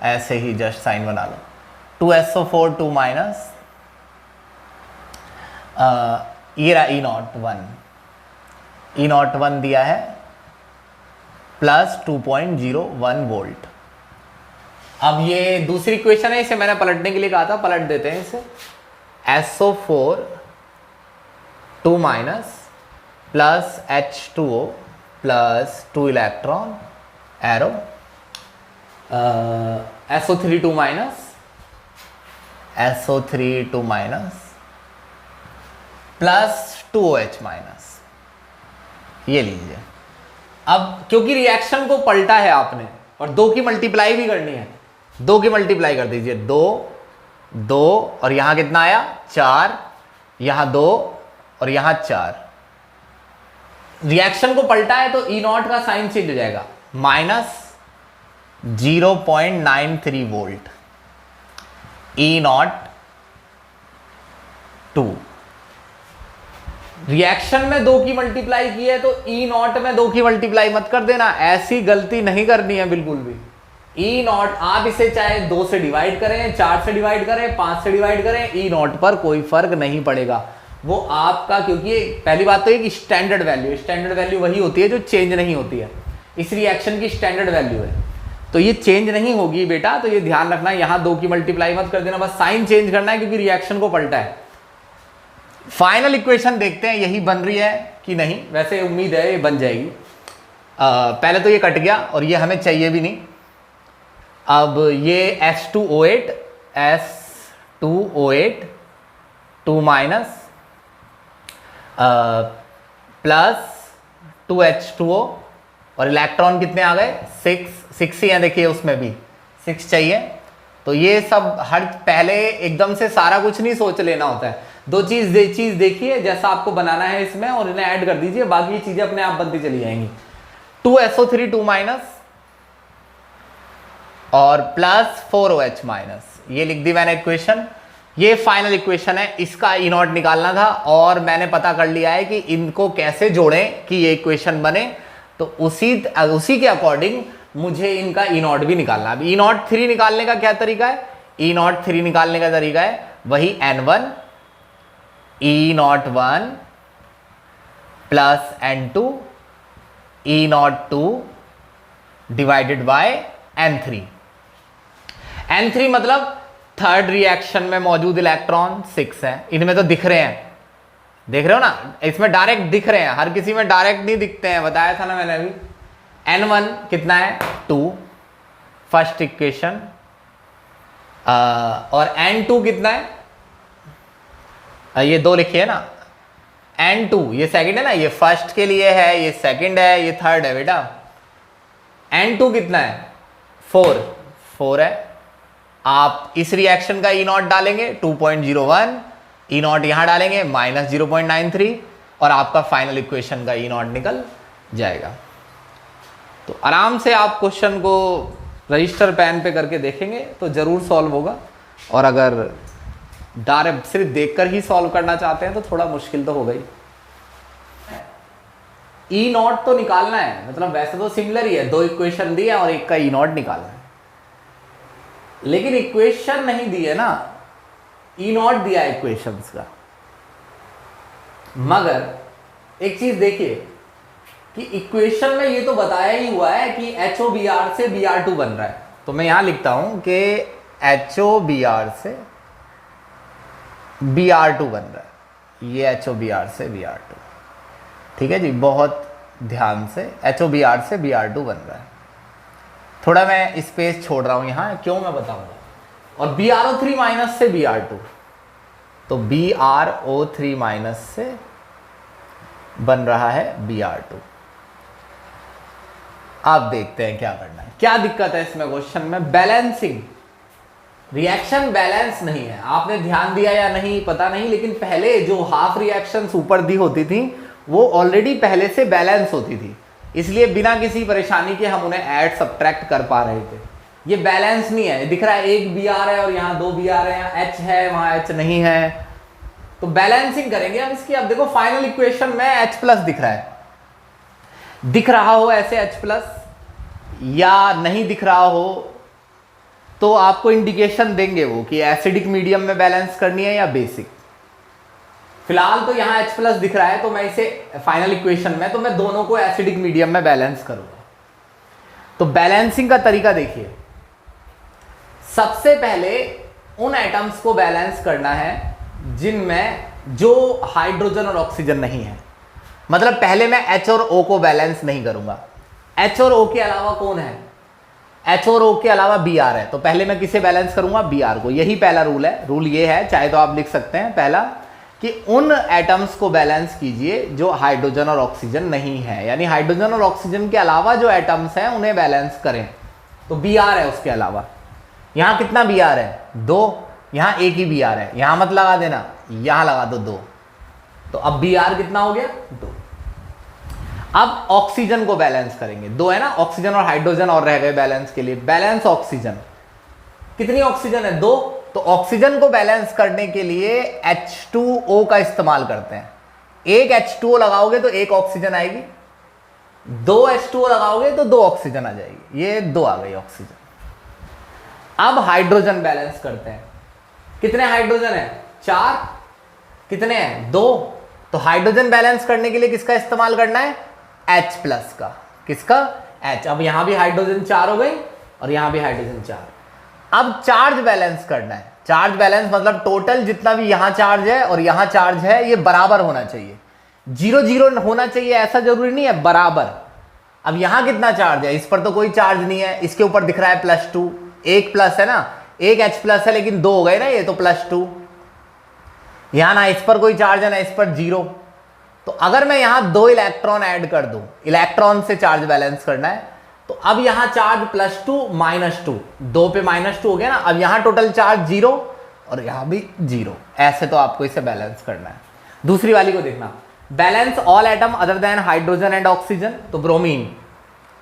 ऐसे ही जस्ट साइन बना लो। 2SO4 2 माइनस, ये रहा E01 दिया है प्लस 2.01 वोल्ट। अब ये दूसरी इक्वेशन है, इसे मैंने पलटने के लिए कहा था, पलट देते हैं इसे। SO4 2 minus plus H2O plus 2 electron arrow, SO3 2 minus, SO3 2 minus plus 2OH minus, ये लीजिए। अब क्योंकि रिएक्शन को पलटा है आपने और दो की मल्टीप्लाई भी करनी है, दो की मल्टीप्लाई कर दीजिए, दो और यहां कितना आया 4, यहां 2 और यहां 4। रिएक्शन को पलटा है तो E0 का साइन चेंज हो जाएगा, माइनस 0.93 वोल्ट, E0 2। रिएक्शन में दो की मल्टीप्लाई की है तो E0 में दो की मल्टीप्लाई मत कर देना, ऐसी गलती नहीं करनी है बिल्कुल भी। E0 आप इसे चाहे 2 से डिवाइड करें, 4 से डिवाइड करें, 5 से डिवाइड करें, E0 पर कोई फर्क नहीं पड़ेगा, वो आपका, क्योंकि पहली बात तो एक स्टैंडर्ड वैल्यू वही होती है जो चेंज नहीं होती है, इस रिएक्शन की स्टैंडर्ड वैल्यू है, तो ये चेंज नहीं होगी बेटा, तो ये ध्यान रखना, यहां दो की मल्टीप्लाई मत कर देना, बस साइन चेंज करना है क्योंकि रिएक्शन को पलटा है। फाइनल इक्वेशन देखते हैं यही बन रही है कि नहीं, वैसे उम्मीद है ये बन जाएगी। पहले तो ये कट गया और ये हमें चाहिए भी नहीं। अब ये S2O8 2 माइनस प्लस 2H2O और इलेक्ट्रॉन कितने आ गए 6 ही हैं, देखिए उसमें भी 6 चाहिए। तो ये सब हर पहले एकदम से सारा कुछ नहीं सोच लेना होता है, दो चीज देखिए जैसा आपको बनाना है इसमें और इन्हें ऐड कर दीजिए, बाकी ये चीजें अपने आप बनती चली जाएंगी। 2SO3 2 माइनस और प्लस 4OH माइनस, ये लिख दी मैंने इक्वेशन। ये फाइनल इक्वेशन है, इसका E0 निकालना था और मैंने पता कर लिया है कि इनको कैसे जोड़ें कि ये इक्वेशन बने, तो उसी के अकॉर्डिंग मुझे इनका E0 भी निकालना है। अब E03 निकालने का क्या तरीका है, E03 निकालने का तरीका है वही N1 E01 plus N2 E02 divided by N3। N3 मतलब थर्ड रिएक्शन में मौजूद इलेक्ट्रॉन 6 हैं, इनमें तो दिख रहे हैं, देख रहे हो ना, इसमें डायरेक्ट दिख रहे हैं, हर किसी में डायरेक्ट नहीं दिखते हैं, बताया था ना मैंने अभी। N1 कितना है 2, फर्स्ट इक्वेशन, और N2 कितना है, ये 2 लिखिए ना, N2 ये सेकंड है ना, ये फर्स्ट के लिए है, ये सेकंड है, ये थर्ड है बेटा। N2 कितना है 4 है। आप इस रिएक्शन का E0 डालेंगे 2.01, E0 यहां डालेंगे माइनस 0.93 और आपका फाइनल इक्वेशन का E0 निकल जाएगा। तो आराम से आप क्वेश्चन को रजिस्टर पेन पे करके देखेंगे तो ज़रूर सॉल्व होगा। और अगर डायरेक्ट सिर्फ देखकर ही सॉल्व करना चाहते हैं तो थोड़ा मुश्किल तो होगा ही। ई नॉट तो निकालना है, मतलब वैसे तो सिमिलर ही है, दो इक्वेशन दी है और एक का ई नॉट निकालना है, लेकिन इक्वेशन नहीं दी है ना, ई नॉट दिया है इक्वेशंस का। मगर एक चीज देखिए कि इक्वेशन में ये तो बताया ही हुआ है कि HOBr से Br2 बन रहा है, तो मैं यहां लिखता हूं कि HOBr से Br2 बन रहा है, ये HOBr से Br2, ठीक है जी, बहुत ध्यान से, HOBr से Br2 बन रहा है। थोड़ा मैं स्पेस छोड़ रहा हूं यहां, क्यों मैं बताऊंगा। और BrO3 माइनस से Br2, तो BrO3 माइनस से बन रहा है Br2। आप देखते हैं क्या करना है। क्या दिक्कत है इसमें क्वेश्चन में, बैलेंसिंग, रिएक्शन बैलेंस नहीं है। आपने ध्यान दिया या नहीं पता नहीं, लेकिन पहले जो हाफ रिएक्शंस ऊपर दी होती थी वो ऑलरेडी पहले से बैलेंस होती थी, इसलिए बिना किसी परेशानी के हम उन्हें ऐड सब्ट्रैक्ट कर पा रहे थे। ये बैलेंस नहीं है, दिख रहा है एक Br है और यहाँ दो Br है, यहाँ H है वहां H नहीं है, तो बैलेंसिंग करेंगे हम इसकी। अब देखो फाइनल इक्वेशन में H प्लस दिख रहा है, दिख रहा हो ऐसे H प्लस या नहीं दिख रहा हो तो आपको इंडिकेशन देंगे वो कि एसिडिक मीडियम में बैलेंस करनी है या बेसिक। फिलहाल तो यहाँ H प्लस दिख रहा है, तो मैं इसे फाइनल इक्वेशन में, तो मैं दोनों को एसिडिक मीडियम में बैलेंस करूंगा। तो बैलेंसिंग का तरीका देखिए, सबसे पहले उन एटम्स को बैलेंस करना है जिनमें जो हाइड्रोजन और ऑक्सीजन नहीं है। मतलब पहले मैं H और O को बैलेंस नहीं करूंगा। H और O के अलावा कौन है, H और O के अलावा Br है, तो पहले मैं किसे बैलेंस करूंगा, Br को। यही पहला रूल है। रूल ये है, चाहे तो आप लिख सकते हैं पहला, कि उन एटम्स को बैलेंस कीजिए जो हाइड्रोजन और ऑक्सीजन नहीं है, यानी हाइड्रोजन और ऑक्सीजन के अलावा जो एटम्स हैं उन्हें बैलेंस करें। तो Br है उसके अलावा। यहां कितना Br है, 2, यहां एक ही Br है, यहां मत लगा देना, यहां लगा दो 2, तो अब Br कितना हो गया, 2। अब ऑक्सीजन को बैलेंस करेंगे, 2 है ना, ऑक्सीजन और हाइड्रोजन और रह गए बैलेंस के लिए। बैलेंस ऑक्सीजन, कितनी ऑक्सीजन है, 2, तो ऑक्सीजन को बैलेंस करने के लिए H2O का इस्तेमाल करते हैं। एक H2O लगाओगे तो एक ऑक्सीजन आएगी, 2 H2O लगाओगे तो 2 ऑक्सीजन आ जाएगी, ये 2 आ गई ऑक्सीजन। अब हाइड्रोजन बैलेंस करते हैं, कितने हाइड्रोजन है, 4, कितने हैं, 2, तो हाइड्रोजन बैलेंस करने के लिए किसका इस्तेमाल करना है, H प्लस का। किसका, H। अब यहां भी हाइड्रोजन 4 हो गई और यहां भी हाइड्रोजन 4। अब चार्ज बैलेंस करना है। चार्ज बैलेंस मतलब टोटल जितना भी यहां चार्ज है और यहां चार्ज है ये बराबर होना चाहिए, 0 0 होना चाहिए ऐसा जरूरी नहीं है, बराबर। अब यहां कितना चार्ज है, इस पर तो कोई चार्ज नहीं है, इसके ऊपर दिख रहा है +2, एक प्लस है ना, एक H प्लस है, लेकिन 2 हो गए ना, ये तो +2। यहां ना इस पर कोई चार्ज है ना इस पर 0, तो अगर मैं यहां 2 इलेक्ट्रॉन ऐड कर दूं, इलेक्ट्रॉन से चार्ज बैलेंस करना है, तो अब यहां चार्ज +2 -2, 2 पे -2 हो गया ना। अब यहां टोटल चार्ज 0 और यहां भी 0, ऐसे तो आपको इसे बैलेंस करना है। दूसरी वाली को देखना, balance all atom other than hydrogen and oxygen, तो ब्रोमीन,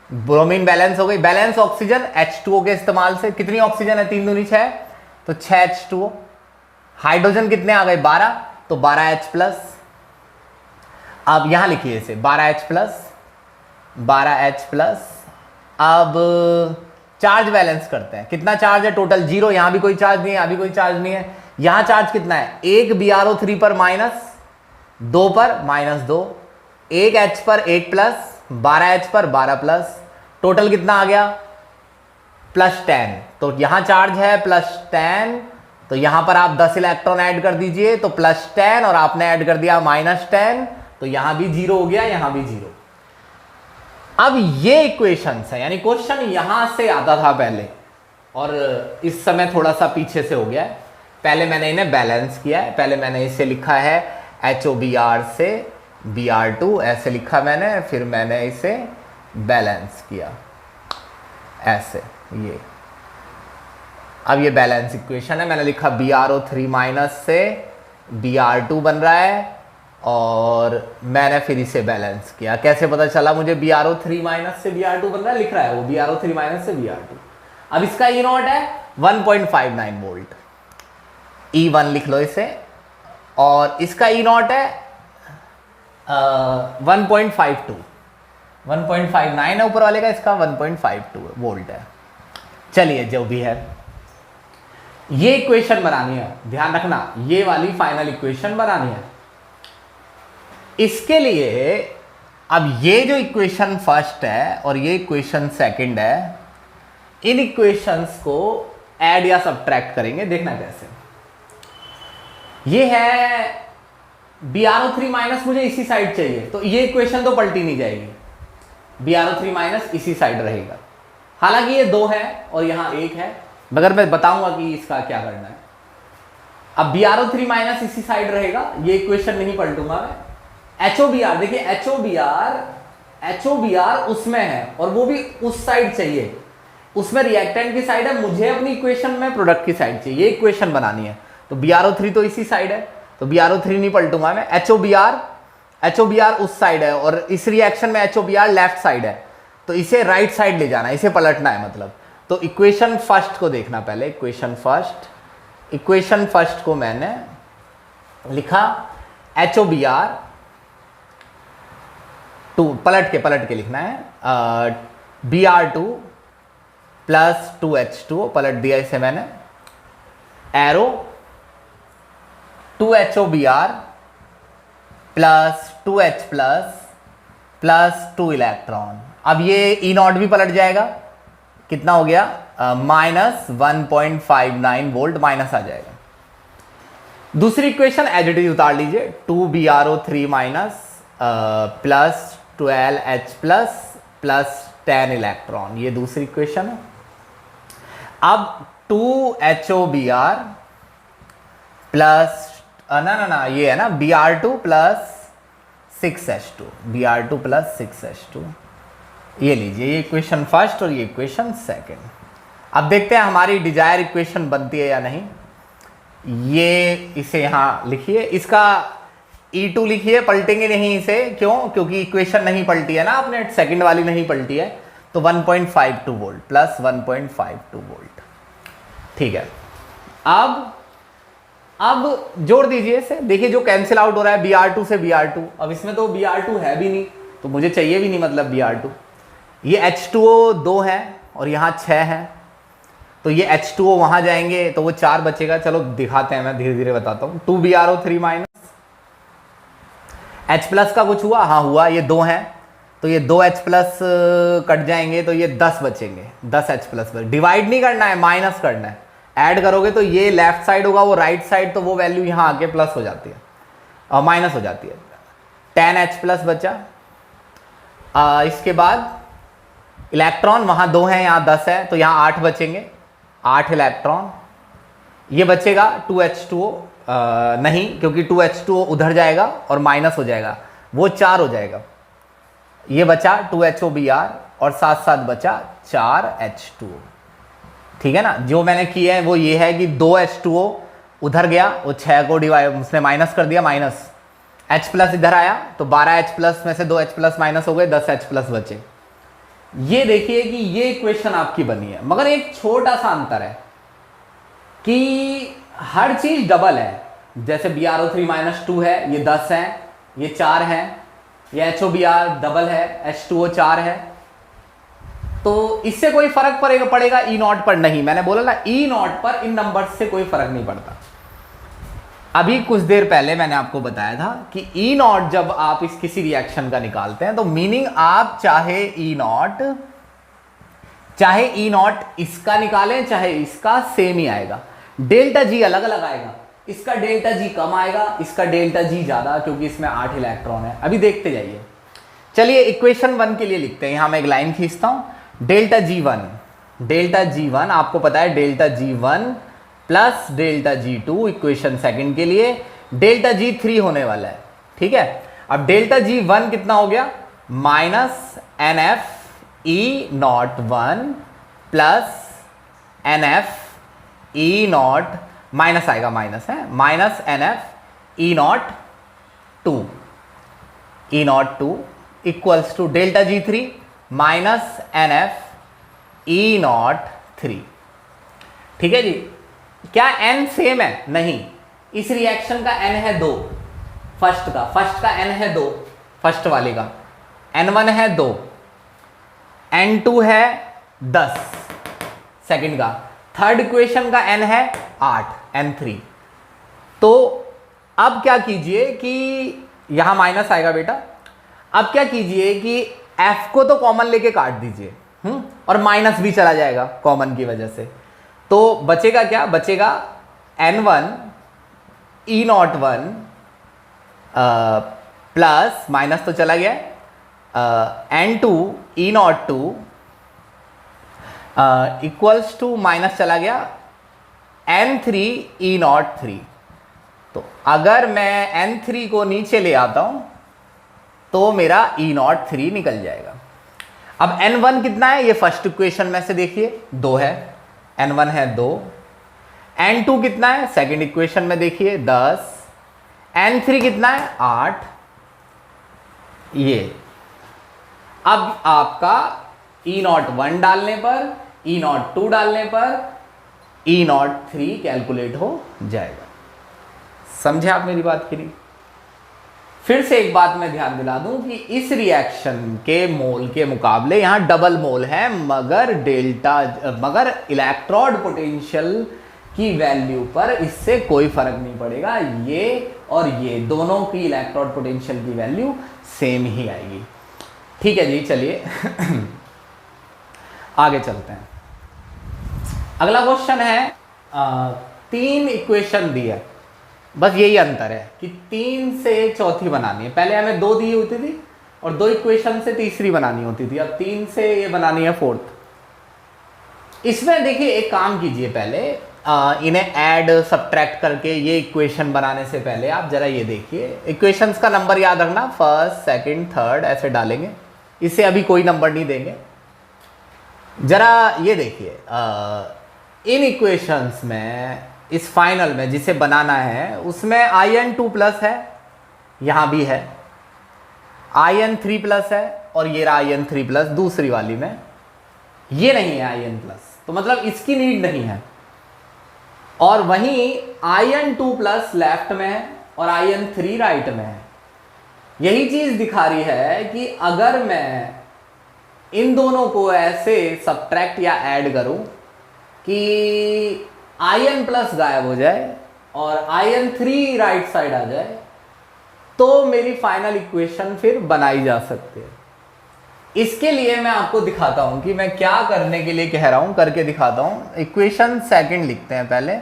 ब्रोमीन बैलेंस हो गई। बैलेंस ऑक्सीजन H2O के इस्तेमाल से, कितनी ऑक्सीजन है, 3 दूनी 6, तो 6 H2O। हाइड्रोजन कितने आ गए, 12, तो 12 H प्लस। अब यहां लिखिए इसे 12 H प्लस, 12 H प्लस। अब चार्ज बैलेंस करते हैं, कितना चार्ज है, टोटल 0, यहां भी कोई चार्ज नहीं है, यहां भी कोई चार्ज नहीं है। यहां चार्ज कितना है, एक BrO3 पर माइनस, 2 पर -2, एक H पर 1 प्लस, 12 H पर 12 प्लस, टोटल कितना आ गया, +10। तो यहां चार्ज है +10, तो यहां पर आप 10 इलेक्ट्रॉन ऐड कर दीजिए, तो +10, और आपने ऐड कर दिया -10, तो यहां भी 0 हो गया, यहां भी 0। अब ये इक्वेशंस है, यानी क्वेश्चन यहां से आता था पहले, और इस समय थोड़ा सा पीछे से हो गया है। पहले मैंने इन्हें बैलेंस किया है, पहले मैंने इसे लिखा है HOBr से Br2, ऐसे लिखा मैंने, फिर मैंने इसे बैलेंस किया ऐसे, ये। अब ये बैलेंस इक्वेशन है, मैंने लिखा BrO3 माइनस से Br2 बन रहा है, और मैंने फिर इसे बैलेंस किया। कैसे पता चला मुझे BrO3 माइनस से Br2 बन रहा है, लिख रहा है वो BrO3 माइनस से Br2। अब इसका ई नॉट है 1.59 वोल्ट, E1 लिख लो इसे, और इसका ई नॉट है 1.52, 1.59 है ऊपर वाले का, इसका 1.52 वोल्ट है। चलिए जो भी है, ये इक्वेशन बनानी है, ध्यान रखना ये वाली फाइनल इक्वेशन बनानी है। इसके लिए अब ये जो इक्वेशन फर्स्ट है और ये इक्वेशन सेकंड है, इन इक्वेशंस को ऐड या सब्ट्रैक्ट करेंगे, देखना कैसे। ये है BrO3 माइनस, मुझे इसी साइड चाहिए, तो ये इक्वेशन तो पलटी नहीं जाएगी, BrO3 माइनस इसी साइड रहेगा। हालांकि ये 2 है और यहां 1 है, मगर मैं बताऊंगा कि इसका क्या करना है। अब BrO3 माइनस इसी साइड रहेगा, ये इक्वेशन नहीं पलटूंगा मैं। HOBr, देखिए HOBr उसमें है और वो भी उस साइड चाहिए, उसमें रिएक्टेंट की साइड है, मुझे अपनी इक्वेशन में प्रोडक्ट की साइड चाहिए, ये इक्वेशन बनानी है। तो BrO3 तो इसी साइड है, तो BrO3 नहीं पलटूंगा मैं। HOBr उस साइड है और इस रिएक्शन में HOBr लेफ्ट साइड है, तो इसे राइट साइड ले जाना है, इसे पलटना है मतलब। तो इक्वेशन फर्स्ट को देखना पहले, इक्वेशन फर्स्ट को मैंने लिखा HOBr, पलट के लिखना है, Br2 प्लस 2H2O, पलट दिया इसे मैंने, arrow 2HOBr plus 2H plus 2 electron. अब ये ई नॉट भी पलट जाएगा, कितना हो गया माइनस 1.59 वोल्ट माइनस आ जाएगा। दूसरी इक्वेशन एज इट इज उतार लीजिए, 2BrO3 minus plus 12H plus 10 electron, ये दूसरी इक्वेशन है। अब 2HOBr प्लस ना ये है ना Br2 plus 6H2, Br2 plus 6H2, ये लीजिए, ये इक्वेशन फर्स्ट और ये इक्वेशन सेकंड। अब देखते हैं हमारी डिजायर इक्वेशन बनती है या नहीं। ये इसे यहां लिखिए, इसका E2 लिखिए, पलटेंगे नहीं इसे, क्यों? क्योंकि इक्वेशन नहीं पलटी है ना आपने, सेकंड वाली नहीं पलटी है, तो 1.52 वोल्ट प्लस 1.52 वोल्ट, ठीक है। अब जोड़ दीजिए इसे, देखिए जो कैंसिल आउट हो रहा है Br2 से Br2, अब इसमें तो Br2 है भी नहीं, तो मुझे चाहिए भी नहीं मतलब Br2। ये H2O 2 है और यहाँ 6 है, तो ये H2O वहां जाएंगे तो वो 4 बचेगा। चलो दिखाते हैं, मैं धीरे धीरे बताता हूँ। 2BrO3 माइनस H प्लस का कुछ हुआ, हाँ हुआ, ये 2 है, तो ये 2H प्लस कट जाएंगे, तो ये 10 बचेंगे, 10H प्लस। डिवाइड नहीं करना है, माइनस करना है। ऐड करोगे तो ये लेफ्ट साइड होगा, वो राइट साइड, तो वो वैल्यू यहाँ आके प्लस हो जाती है और माइनस हो जाती है। 10H प्लस बचा। इसके बाद इलेक्ट्रॉन, वहाँ 2 है, यहाँ 10 है, तो यहाँ 8 बचेंगे, 8 इलेक्ट्रॉन। ये बचेगा 2H2O, नहीं, क्योंकि 2H2O उधर जाएगा और माइनस हो जाएगा, वो 4 हो जाएगा। ये बचा 2HOBr और साथ साथ बचा 4H2O, ठीक है ना। जो मैंने किया है वो ये है कि 2H2O उधर गया, वो 6 को डिवाइड, उसने माइनस कर दिया, माइनस H प्लस इधर आया, तो 12H प्लस में से 2H प्लस माइनस हो गए, 10H प्लस बचे। ये देखिए कि ये इक्वेशन आपकी बनी है, मगर एक छोटा सा अंतर है कि हर चीज डबल है। जैसे BrO3 माइनस 2 है, ये 10 है, ये 4 है, ये HOBr डबल है, H2O 4 है, तो इससे कोई फर्क पड़ेगा ई नॉट पर? नहीं, मैंने बोला ना ई नॉट पर इन नंबर्स से कोई फर्क नहीं पड़ता। अभी कुछ देर पहले मैंने आपको बताया था कि ई नॉट जब आप इस किसी रिएक्शन का निकालते हैं, तो मीनिंग आप चाहे ई नॉट इसका निकालें चाहे इसका, सेम ही आएगा। डेल्टा जी अलग अलग आएगा, इसका डेल्टा जी कम आएगा, इसका डेल्टा जी ज्यादा, क्योंकि इसमें 8 इलेक्ट्रॉन है। अभी देखते जाइए। चलिए इक्वेशन 1 के लिए लिखते हैं, यहां मैं एक लाइन खींचता हूं। डेल्टा G1 आपको पता है, delta G1 plus delta G2 equation second के लिए, डेल्टा G3 होने वाला है, ठीक है। अब डेल्टा G1 कितना हो गया, minus NF E01 plus NF E0, minus आएगा, माइनस है, minus NF E0 2 E naught 2 equals to delta G3 minus NF E naught 3। ठीक है जी। क्या n सेम है? नहीं, इस रिएक्शन का n है 2, फर्स्ट का n है 2, फर्स्ट वाले का n1 है 2, n2 है 10, सेकंड का, थर्ड इक्वेशन का n है 8, n3। तो अब क्या कीजिए कि यहां माइनस आएगा बेटा। अब क्या कीजिए कि f को तो कॉमन लेके काट दीजिए, और माइनस भी चला जाएगा कॉमन की वजह से। तो बचेगा क्या? बचेगा n1 E not 1 plus minus तो चला गया, n2 E naught 2 equals to minus चला गया n3 ई नॉट 3। तो अगर मैं n3 को नीचे ले आता हूं तो मेरा ई नॉट 3 निकल जाएगा। अब n1 कितना है? ये फर्स्ट इक्वेशन में से देखिए 2 है, n1 है 2। n2 कितना है? सेकंड इक्वेशन में देखिए 10। n3 कितना है? 8। ये अब आपका ई नॉट 1 डालने पर, ई नॉट 2 डालने पर ई नॉट 3 कैलकुलेट हो जाएगा। समझे आप मेरी बात की नहीं? फिर से एक बात मैं ध्यान दिला दूं कि इस रिएक्शन के मोल के मुकाबले यहां डबल मोल है, मगर इलेक्ट्रोड पोटेंशियल की वैल्यू पर इससे कोई फर्क नहीं पड़ेगा। ये और ये दोनों की इलेक्ट्रोड पोटेंशियल की वैल्यू सेम ही आएगी। ठीक है जी, चलिए आगे चलते हैं। अगला क्वेश्चन है, 3 इक्वेशन दी है, बस यही अंतर है कि 3 से चौथी बनानी है। पहले हमें 2 दी होती थी और 2 इक्वेशन से तीसरी बनानी होती थी, अब 3 से ये बनानी है 4th। इसमें देखिए एक काम कीजिए, पहले इन्हें ऐड सब्ट्रैक्ट करके ये इक्वेशन बनाने से पहले आप जरा ये देखिए, इक्वेशंस का नंबर याद रखना, फर्स्ट सेकंड थर्ड ऐसे डालेंगे, इसे अभी कोई नंबर नहीं देंगे। जरा ये देखिए, इन इक्वेशंस में, इस फाइनल में जिसे बनाना है उसमें In2 प्लस है, यहां भी है, In3 प्लस है, और ये रहा In3 प्लस दूसरी वाली में, ये नहीं है In प्लस, तो मतलब इसकी नीड नहीं है। और वहीं In2 प्लस लेफ्ट में है और In3 राइट में है। यही चीज दिखा रही है कि अगर मैं इन दोनों को ऐसे सब्ट्रैक्ट या ऐड करूं कि In प्लस गायब हो जाए और In3 राइट साइड आ जाए, तो मेरी फाइनल इक्वेशन फिर बनाई जा सकती है। इसके लिए मैं आपको दिखाता हूं कि मैं क्या करने के लिए कह रहा हूं, करके दिखाता हूं। इक्वेशन सेकंड लिखते हैं पहले।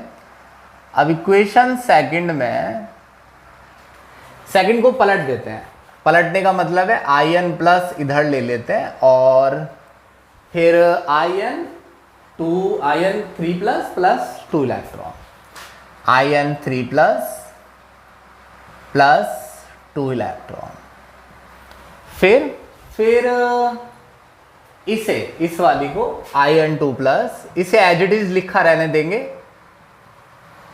अब इक्वेशन सेकंड में सेकंड को पलट देते हैं। पलटने का मतलब है In प्लस इधर ले लेते हैं और फिर In3 plus plus 2 electron, In3 plus plus 2 electron. फिर इसे, इस वाली को In2 प्लस, इसे एज इट इज लिखा रहने देंगे,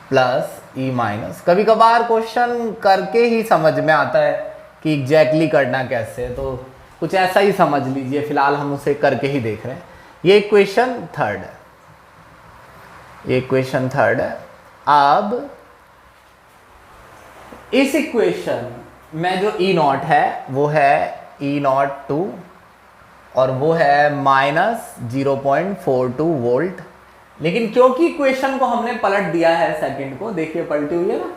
प्लस E माइनस। कभी कभार क्वेश्चन करके ही समझ में आता है कि एग्जैक्टली करना कैसे, तो कुछ ऐसा ही समझ लीजिए, फिलहाल हम उसे करके ही देख रहे हैं। ये इक्वेशन थर्ड है, ये इक्वेशन थर्ड है। अब इस इक्वेशन में जो E नॉट है वो है E नॉट 2 और वो है माइनस 0.42 वोल्ट। लेकिन क्योंकि इक्वेशन को हमने पलट दिया है, सेकंड को देखिए पलटी हुई है ना,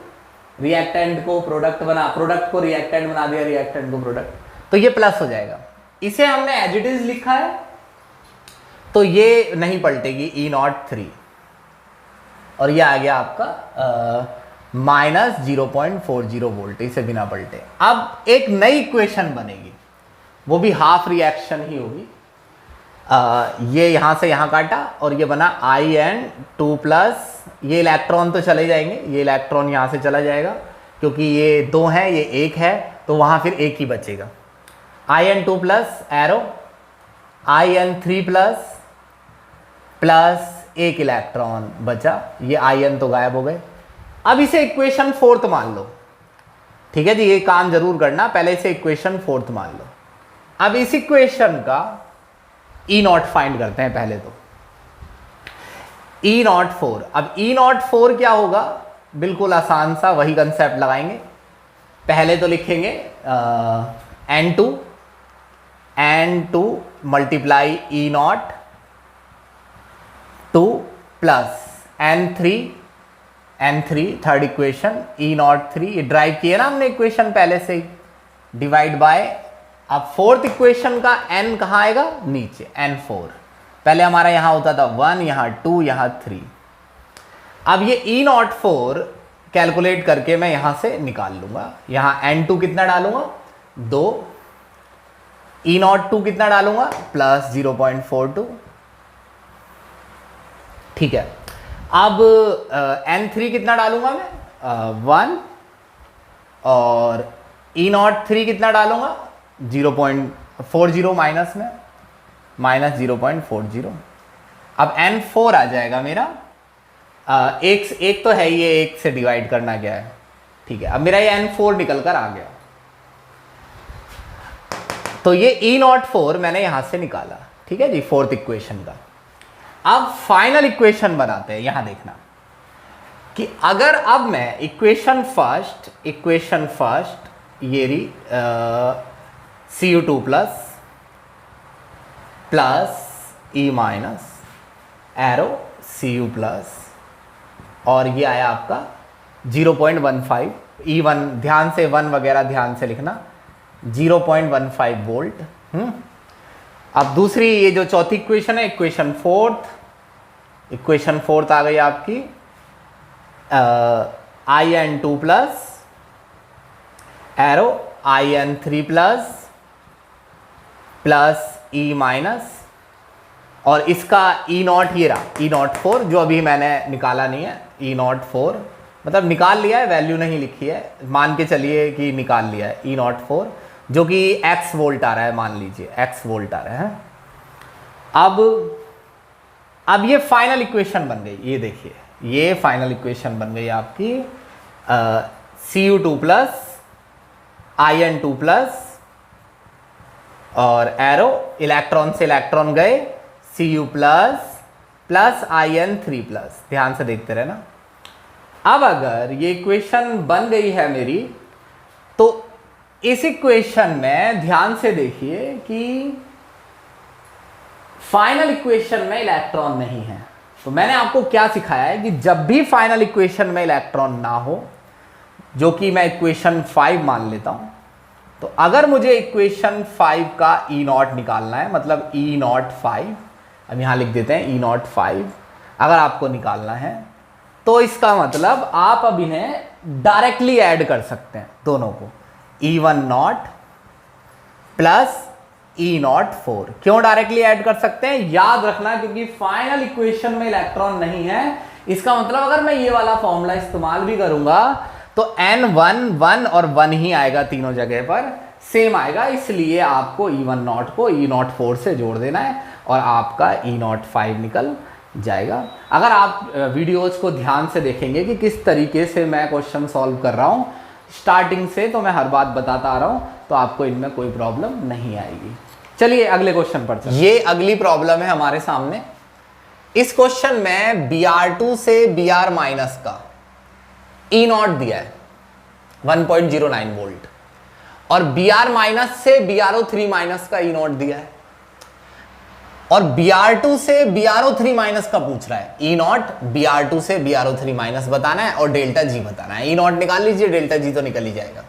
रिएक्टेंट को प्रोडक्ट को रिएक्टेंट बना दिया, रिएक्टेंट को प्रोडक्ट, तो ये प्लस हो जाएगा। इसे हमने एज इट इज लिखा है तो ये नहीं पलटेगी, E नॉट 3, और ये आ गया आपका माइनस 0.40 वोल्ट, इसे बिना पलटे। अब एक नई इक्वेशन बनेगी, वो भी हाफ रिएक्शन ही होगी। ये यहां से यहां काटा और ये बना In2 प्लस, ये इलेक्ट्रॉन तो चले जाएंगे, ये इलेक्ट्रॉन यहां से चला जाएगा क्योंकि ये 2 है, ये 1 है, तो वहां फिर 1 ही बचेगा। In2 plus arrow, In3 plus plus 1 electron बचा, ये In तो गायब हो गए। अब इसे इक्वेशन 4th मान लो, ठीक है जी, ये काम जरूर करना, पहले से इक्वेशन फोर्थ मान लो। अब इस इक्वेशन का ई नॉट फाइंड करते हैं पहले तो। ई नॉट 4, अब ई नॉट 4 क्या होगा, बिल्कुल आसान सा वही कंसेप्ट लगाएंगे। पहले तो लिखेंगे n2 multiply e naught 2 plus n3 third equation E naught 3, ये ड्राइव किया ना हमने इक्वेशन पहले से ही, डिवाइड बाय, अब फोर्थ इक्वेशन का n कहाँ आएगा, नीचे n4, पहले हमारा यहां होता था 1, यहां 2, यहां 3। अब ये ई नॉट 4 कैलकुलेट करके मैं यहां से निकाल लूंगा। यहां n2 कितना डालूंगा, 2, ई नॉट 2 कितना डालूंगा, प्लस 0.42, ठीक है। अब n3 कितना डालूंगा मैं, 1, और ई नॉट 3 कितना डालूंगा, 0.40 माइनस में, माइनस 0.40। अब n4 आ जाएगा मेरा, एक तो है ये, एक से डिवाइड करना क्या है, ठीक है। अब मेरा ये n4 निकल कर आ गया, तो ये ई नॉट 4 मैंने यहां से निकाला, ठीक है जी, फोर्थ इक्वेशन का। अब फाइनल इक्वेशन बनाते हैं। यहां देखना कि अगर अब मैं इक्वेशन फर्स्ट ये रही Cu2 plus E minus arrow Cu plus, और ये आया आपका 0.15, E1 ध्यान से 1 वगैरह ध्यान से लिखना, 0.15 वोल्ट। अब दूसरी ये जो चौथी इक्वेशन है, इक्वेशन फोर्थ आ गई आपकी In2 plus arrow In3 plus E minus, और इसका ई नॉट ये रहा, ई नॉट 4 जो अभी मैंने निकाला नहीं है, ई नॉट 4 मतलब निकाल लिया है, वैल्यू नहीं लिखी है, मान के चलिए कि निकाल लिया है, ई नॉट 4 जो कि x वोल्ट आ रहा है, मान लीजिए x वोल्ट आ रहा है। अब ये फाइनल इक्वेशन बन गई, ये देखिए, ये फाइनल इक्वेशन बन गई आपकी Cu2 प्लस In2 प्लस, और एरो इलेक्ट्रॉन से इलेक्ट्रॉन गए, Cu प्लस In3 प्लस, ध्यान से देखते रहना। अब अगर ये इक्वेशन बन गई है मेरी, तो इस इक्वेशन में ध्यान से देखिए कि फाइनल इक्वेशन में इलेक्ट्रॉन नहीं है। तो मैंने आपको क्या सिखाया है कि जब भी फाइनल इक्वेशन में इलेक्ट्रॉन ना हो, जो कि मैं इक्वेशन 5 मान लेता हूं, तो अगर मुझे इक्वेशन 5 का ई नॉट निकालना है, मतलब ई नॉट 5, अब यहां लिख देते हैं ई नॉट 5, अगर आपको निकालना है तो इसका मतलब आप अब इन्हें डायरेक्टली ऐड कर सकते हैं दोनों को, E1 not plus E not 4। क्यों डायरेक्टली ऐड कर सकते हैं, याद रखना, क्योंकि फाइनल इक्वेशन में इलेक्ट्रॉन नहीं है, इसका मतलब अगर मैं ये वाला फॉर्मूला इस्तेमाल भी करूंगा तो n1 1 और 1 ही आएगा, तीनों जगह पर सेम आएगा, इसलिए आपको E1 नॉट को ई नॉट 4 से जोड़ देना है और आपका ई नॉट 5 निकल जाएगा। अगर आप वीडियोज को ध्यान से देखेंगे कि किस तरीके से मैं क्वेश्चन सॉल्व कर रहा हूं स्टार्टिंग से, तो मैं हर बात बताता आ रहा हूं, तो आपको इनमें कोई प्रॉब्लम नहीं आएगी। चलिए अगले क्वेश्चन पर चलते हैं। ये अगली प्रॉब्लम है हमारे सामने। इस क्वेश्चन में Br2 से Br माइनस का ई नॉट दिया है 1.09 वोल्ट, और Br माइनस से BrO3 माइनस का ई नॉट दिया है, और Br2 से BrO3 माइनस का पूछ रहा है। ई नॉट Br2 से BrO3 माइनस बताना है और डेल्टा जी बताना है। ई नॉट निकाल लीजिए, डेल्टा जी तो निकल ही जाएगा।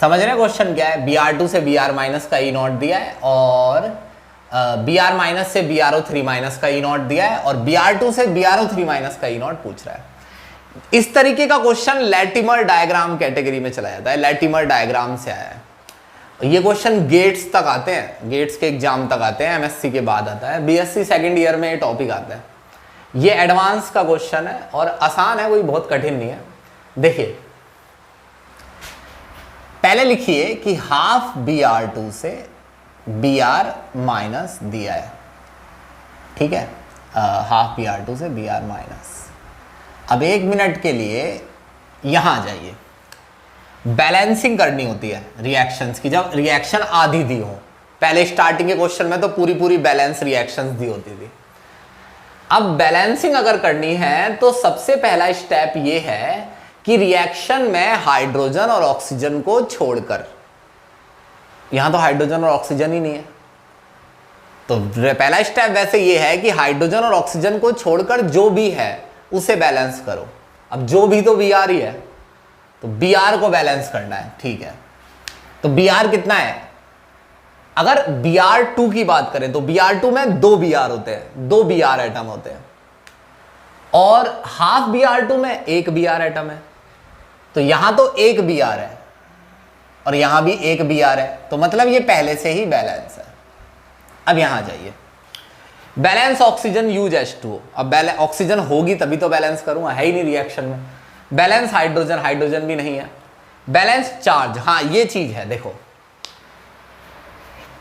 समझ रहे हैं क्वेश्चन क्या है, Br2 से Br माइनस का ई नॉट दिया है, और Br माइनस से BrO3 माइनस का ई नॉट दिया है, और Br2 से BrO3 माइनस का ई नॉट पूछ रहा है। इस तरीके का क्वेश्चन लैटिमर डायग्राम कैटेगरी में चला जाता है, लैटिमर डायग्राम से आया है। ये क्वेश्चन गेट्स तक आते हैं, गेट्स के एग्जाम तक आते हैं, एमएससी के बाद आता है, बीएससी सेकंड ईयर में ये टॉपिक आता है। ये एडवांस का क्वेश्चन है और आसान है, कोई बहुत कठिन नहीं है। देखिए पहले लिखिए कि हाफ Br2 से Br माइनस दिया है, ठीक है, हाफ Br2 से Br माइनस। अब 1 मिनट के लिए यहां आ जाइए। बैलेंसिंग करनी होती है रिएक्शंस की, जब रिएक्शन आधी दी हो। पहले स्टार्टिंग के क्वेश्चन में तो पूरी पूरी बैलेंस रिएक्शंस दी होती थी। अब बैलेंसिंग अगर करनी है तो सबसे पहला स्टेप ये है कि रिएक्शन में हाइड्रोजन और ऑक्सीजन को छोड़कर, यहां तो हाइड्रोजन और ऑक्सीजन ही नहीं है, तो पहला स्टेप वैसे ये है कि हाइड्रोजन और ऑक्सीजन को छोड़कर जो भी है उसे बैलेंस करो। अब जो भी तो Br ही है, तो Br को बैलेंस करना है, ठीक है। तो Br कितना है? अगर Br2 की बात करें तो Br2 में 2 Br होते हैं, 2 Br एटम होते हैं, और हाफ Br2 में 1 Br एटम है। तो यहां तो 1 Br है और यहां भी 1 Br है, तो मतलब ये पहले से ही बैलेंस है। अब यहां जाइए, बैलेंस ऑक्सीजन यूज H2O। अब ऑक्सीजन होगी तभी तो बैलेंस करूंगा, है ही नहीं रिएक्शन में। बैलेंस हाइड्रोजन, हाइड्रोजन भी नहीं है। बैलेंस चार्ज, हाँ ये चीज है, देखो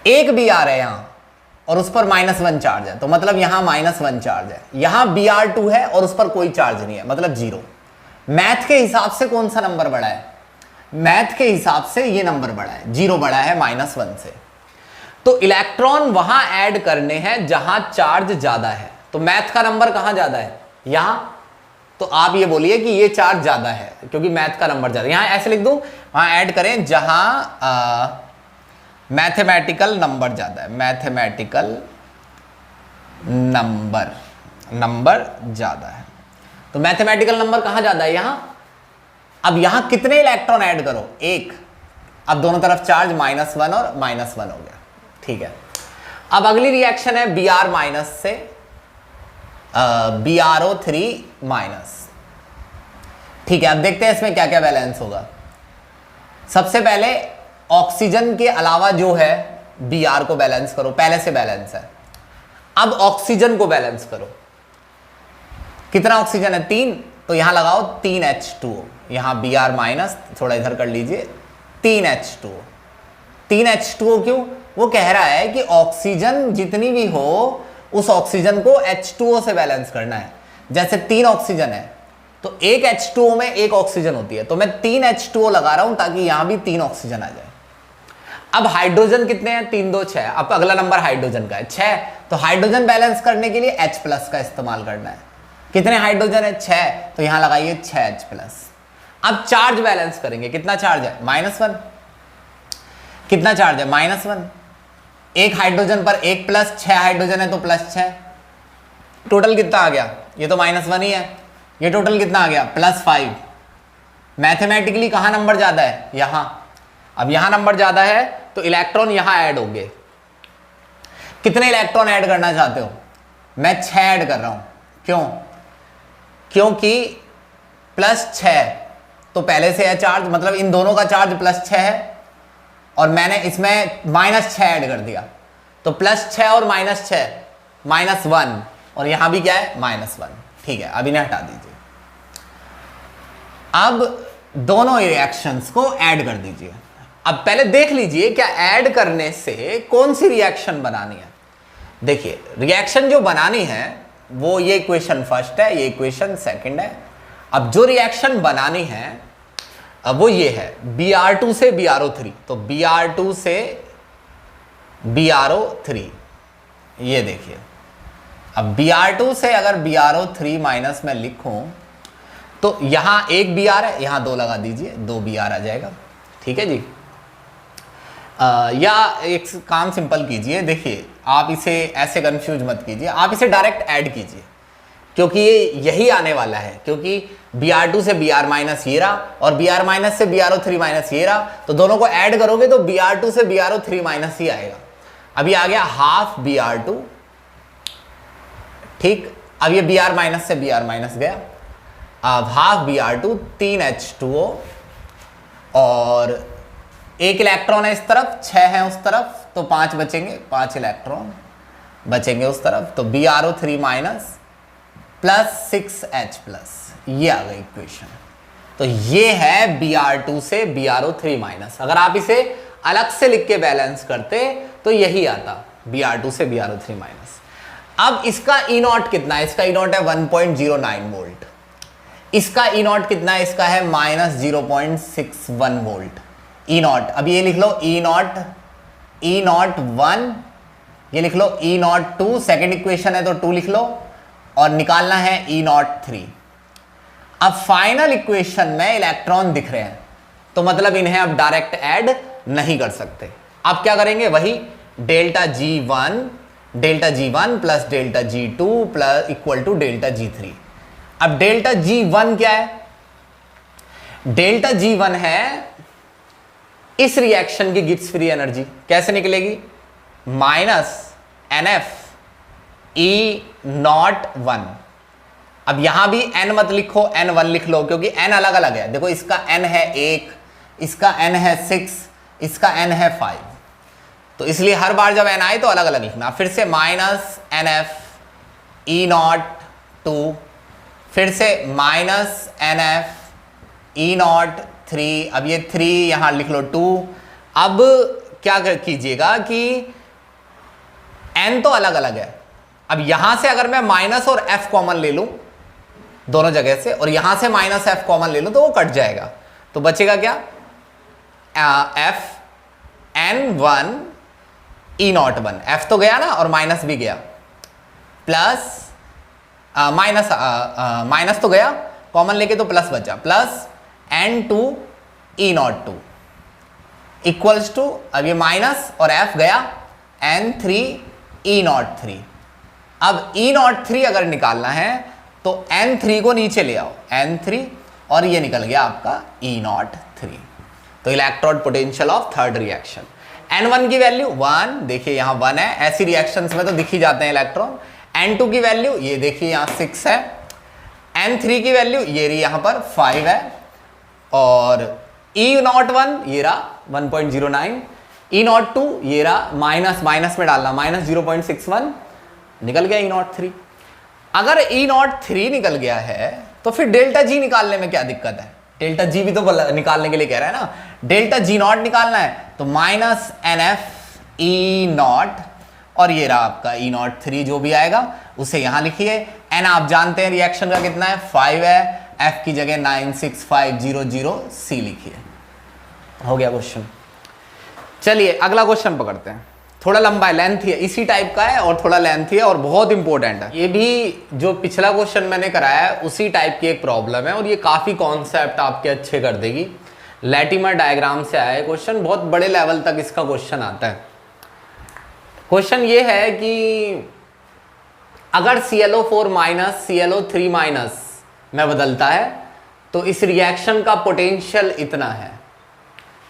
1 Br है यहां और उस पर -1 चार्ज है, तो मतलब यहां -1 चार्ज है। यहां Br2 है और उस पर कोई चार्ज नहीं है, मतलब 0। मैथ के हिसाब से कौन सा नंबर बड़ा है? मैथ के हिसाब से ये नंबर बड़ा है, 0 बड़ा है -1 से। तो इलेक्ट्रॉन वहां ऐड करने हैं जहां चार्ज ज्यादा है। तो मैथ का नंबर कहां ज्यादा है? यहां। तो आप ये बोलिए कि ये चार्ज ज्यादा है क्योंकि मैथ का नंबर ज्यादा। यहां ऐसे लिख दूं, वहां ऐड करें जहां मैथमेटिकल नंबर ज्यादा है, मैथमेटिकल नंबर ज्यादा है। तो मैथमेटिकल नंबर कहां ज्यादा है? यहां। अब यहां कितने इलेक्ट्रॉन ऐड करो? 1। अब दोनों तरफ चार्ज -1 और -1 हो गया, ठीक है। अब अगली रिएक्शन है Br माइनस से BrO3-, ठीक है। अब देखते हैं इसमें क्या क्या बैलेंस होगा। सबसे पहले ऑक्सीजन के अलावा जो है Br को बैलेंस करो, पहले से बैलेंस है। अब ऑक्सीजन को बैलेंस करो। कितना ऑक्सीजन है? 3, तो यहां लगाओ 3H2O। यहां Br-, थोड़ा इधर कर लीजिए, 3H2O। 3H2O क्यों? वो कह रहा है कि ऑक्सीजन जितनी भी हो उस ऑक्सीजन को H2O से बैलेंस करना है। जैसे 3 ऑक्सीजन है तो एक H2O में 1 ऑक्सीजन होती है, तो मैं 3H2O लगा रहा हूं ताकि यहां भी 3 ऑक्सीजन आ जाए। अब हाइड्रोजन कितने हैं? 3, 2, 6। अब अगला नंबर हाइड्रोजन का है 6, तो हाइड्रोजन बैलेंस करने के लिए H+ का इस्तेमाल करना है। कितने हाइड्रोजन है? 6, तो यहां लगाइए 6H+। अब चार्ज बैलेंस करेंगे, कितना चार्ज है? -1। कितना चार्ज है? -1। एक हाइड्रोजन पर 1+, 6 हाइड्रोजन है तो +6। टोटल कितना आ गया? ये तो -1 ही है। ये टोटल कितना आ गया? +5। मैथमेटिकली कहां नंबर ज्यादा है? यहां। अब यहां नंबर ज्यादा है तो इलेक्ट्रॉन यहां ऐड होंगे। कितने इलेक्ट्रॉन ऐड करना चाहते हो? मैं 6 ऐड कर रहा हूं। क्यों? क्योंकि +6 तो पहले से है चार्ज, मतलब इन दोनों का चार्ज +6 है और मैंने इसमें -6 ऐड कर दिया, तो +6 और -6 -1, और यहां भी क्या है? -1। ठीक है, अब इन्हें हटा दीजिए। अब दोनों रिएक्शंस को ऐड कर दीजिए। अब पहले देख लीजिए क्या ऐड करने से कौन सी रिएक्शन बनानी है। देखिए रिएक्शन जो बनानी है वो ये इक्वेशन फर्स्ट है, ये इक्वेशन सेकंड है। अब जो रिएक्शन बनानी है अब वो ये है Br2 से BrO3, तो Br2 से BrO3, ये देखिए। अब Br2 से अगर BrO3- में लिखूं तो यहां 1 Br है, यहां 2 लगा दीजिए, 2 Br आ जाएगा। ठीक है जी। या एक काम सिंपल कीजिए, देखिए आप इसे ऐसे कंफ्यूज मत कीजिए, आप इसे डायरेक्ट ऐड कीजिए क्योंकि ये यही आने वाला है, क्योंकि Br2 से Br- ये रहा और Br- से BrO3- ये रहा, तो दोनों को ऐड करोगे तो Br2 से BrO3- ही आएगा। अभी आ गया हाफ Br2, ठीक। अब ये Br- से Br- गया, अब हाफ Br2, 3H2O, और 1 इलेक्ट्रॉन है इस तरफ, 6 है उस तरफ, तो 5 बचेंगे, 5 इलेक्ट्रॉन बचेंगे उस तरफ, तो BrO3- प्लस 6H+, ये आ गई इक्वेशन। तो ये है Br2 से BrO3-। अगर आप इसे अलग से लिख के बैलेंस करते तो यही आता, Br2 से BrO3-। अब इसका E0 कितना है? इसका E0 है 1.09 वोल्ट। इसका ई नॉट कितना है, इसका है -0.61 वोल्ट ई नॉट। अब ये लिख लो ई नॉट 1, ये लिख लो ई नॉट 2, सेकेंड इक्वेशन है तो 2 लिख लो, और निकालना है ई नॉट 3। अब फाइनल इक्वेशन में इलेक्ट्रॉन दिख रहे हैं तो मतलब इन्हें अब डायरेक्ट ऐड नहीं कर सकते। अब क्या करेंगे, वही delta G1 plus delta G2 plus equal to delta G3। अब डेल्टा G1 क्या है, डेल्टा G1 है इस रिएक्शन की गिब्स फ्री एनर्जी। कैसे निकलेगी, -NF E01। अब यहां भी n मत लिखो, n1 लिख लो, क्योंकि n अलग अलग है। देखो इसका n है 1, इसका n है 6, इसका n है 5, तो इसलिए हर बार जब n आए तो अलग अलग लिखना। फिर से -NF E02, फिर से -NF E03। अब ये 3 यहां लिख लो 2। अब क्या कीजिएगा कि n तो अलग अलग है। अब यहां से अगर मैं माइनस और f कॉमन ले लूं दोनों जगह से, और यहां से -f कॉमन ले लूं तो वो कट जाएगा, तो बचेगा क्या, f n1 E01। f तो गया ना और माइनस भी गया, प्लस माइनस तो गया कॉमन लेके तो प्लस बचा, plus n2 E02 equals to, अब ये माइनस और f गया, n3 E03। अब E03 अगर निकालना है तो n3 को नीचे ले आओ, n3, और ये निकल गया आपका E03। तो electrode potential of third reaction. n1 की वैल्यू 1, देखिए यहां 1 है, ऐसी रिएक्शंस में तो दिख ही जाते हैं इलेक्ट्रॉन। n2 की वैल्यू ये देखिए यहां 6 है, n3 की वैल्यू ये रही यहां पर 5 है, और E01 ये रहा 1.09, E02 ये रहा माइनस में डालना -0.61, निकल गया E03। अगर E03 निकल गया है तो फिर डेल्टा G निकालने में क्या दिक्कत है, डेल्टा G भी तो निकालने के लिए कह रहा है ना, डेल्टा G0 निकालना है तो -NF E0, और ये रहा आपका E03 जो भी आएगा उसे यहां लिखिए। n आप जानते हैं रिएक्शन का कितना है, 5 है, f की जगह 96500 C लिखिए। हो गया क्वेश्चन। चलिए अगला क्वेश्चन पकड़ते हैं, थोड़ा लंबा है, लेंथ है, इसी टाइप का है और थोड़ा लेंथ है और बहुत इंपॉर्टेंट है। ये भी जो पिछला क्वेश्चन मैंने कराया है उसी टाइप की एक प्रॉब्लम है, और ये काफी कॉन्सेप्ट आपके अच्छे कर देगी। लैटिमर डायग्राम से आया है क्वेश्चन, बहुत बड़े लेवल तक इसका क्वेश्चन आता है। क्वेश्चन ये है कि अगर ClO4 माइनस ClO3 माइनस में बदलता है तो इस रिएक्शन का पोटेंशियल इतना है।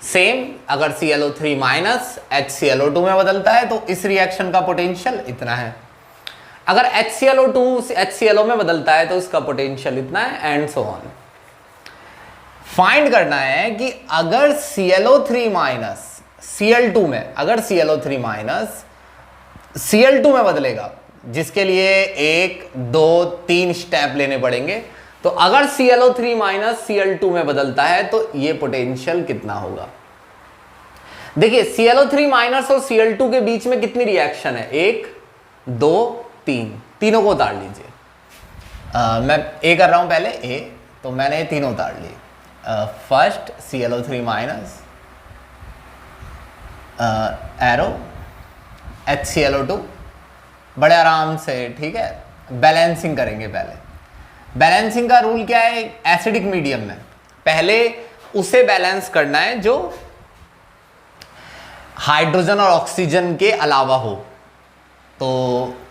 सेम अगर ClO3 माइनस HClO2 में बदलता है तो इस रिएक्शन का पोटेंशियल इतना है। अगर HClO2 HClO में बदलता है तो इसका पोटेंशियल इतना है, एंड सो ऑन। फाइंड करना है कि अगर ClO3 माइनस Cl2 में, अगर ClO3 माइनस Cl2 में बदलेगा, जिसके लिए 1 2 3 स्टेप लेने पड़ेंगे, तो अगर ClO3 माइनस Cl2 में बदलता है तो ये पोटेंशियल कितना होगा। देखिए ClO3 माइनस और Cl2 के बीच में कितनी रिएक्शन है, 1 2 3, तीनों को उतार लीजिए। मैं A कर रहा हूं पहले, A, तो मैंने ये तीनों उतार लिए। First ClO3 minus, arrow, HClO2, बड़े आराम से, ठीक है, बैलेंसिंग करेंगे। पहले बैलेंसिंग का रूल क्या है, एसिडिक मीडियम में पहले उसे बैलेंस करना है जो हाइड्रोजन और ऑक्सीजन के अलावा हो। तो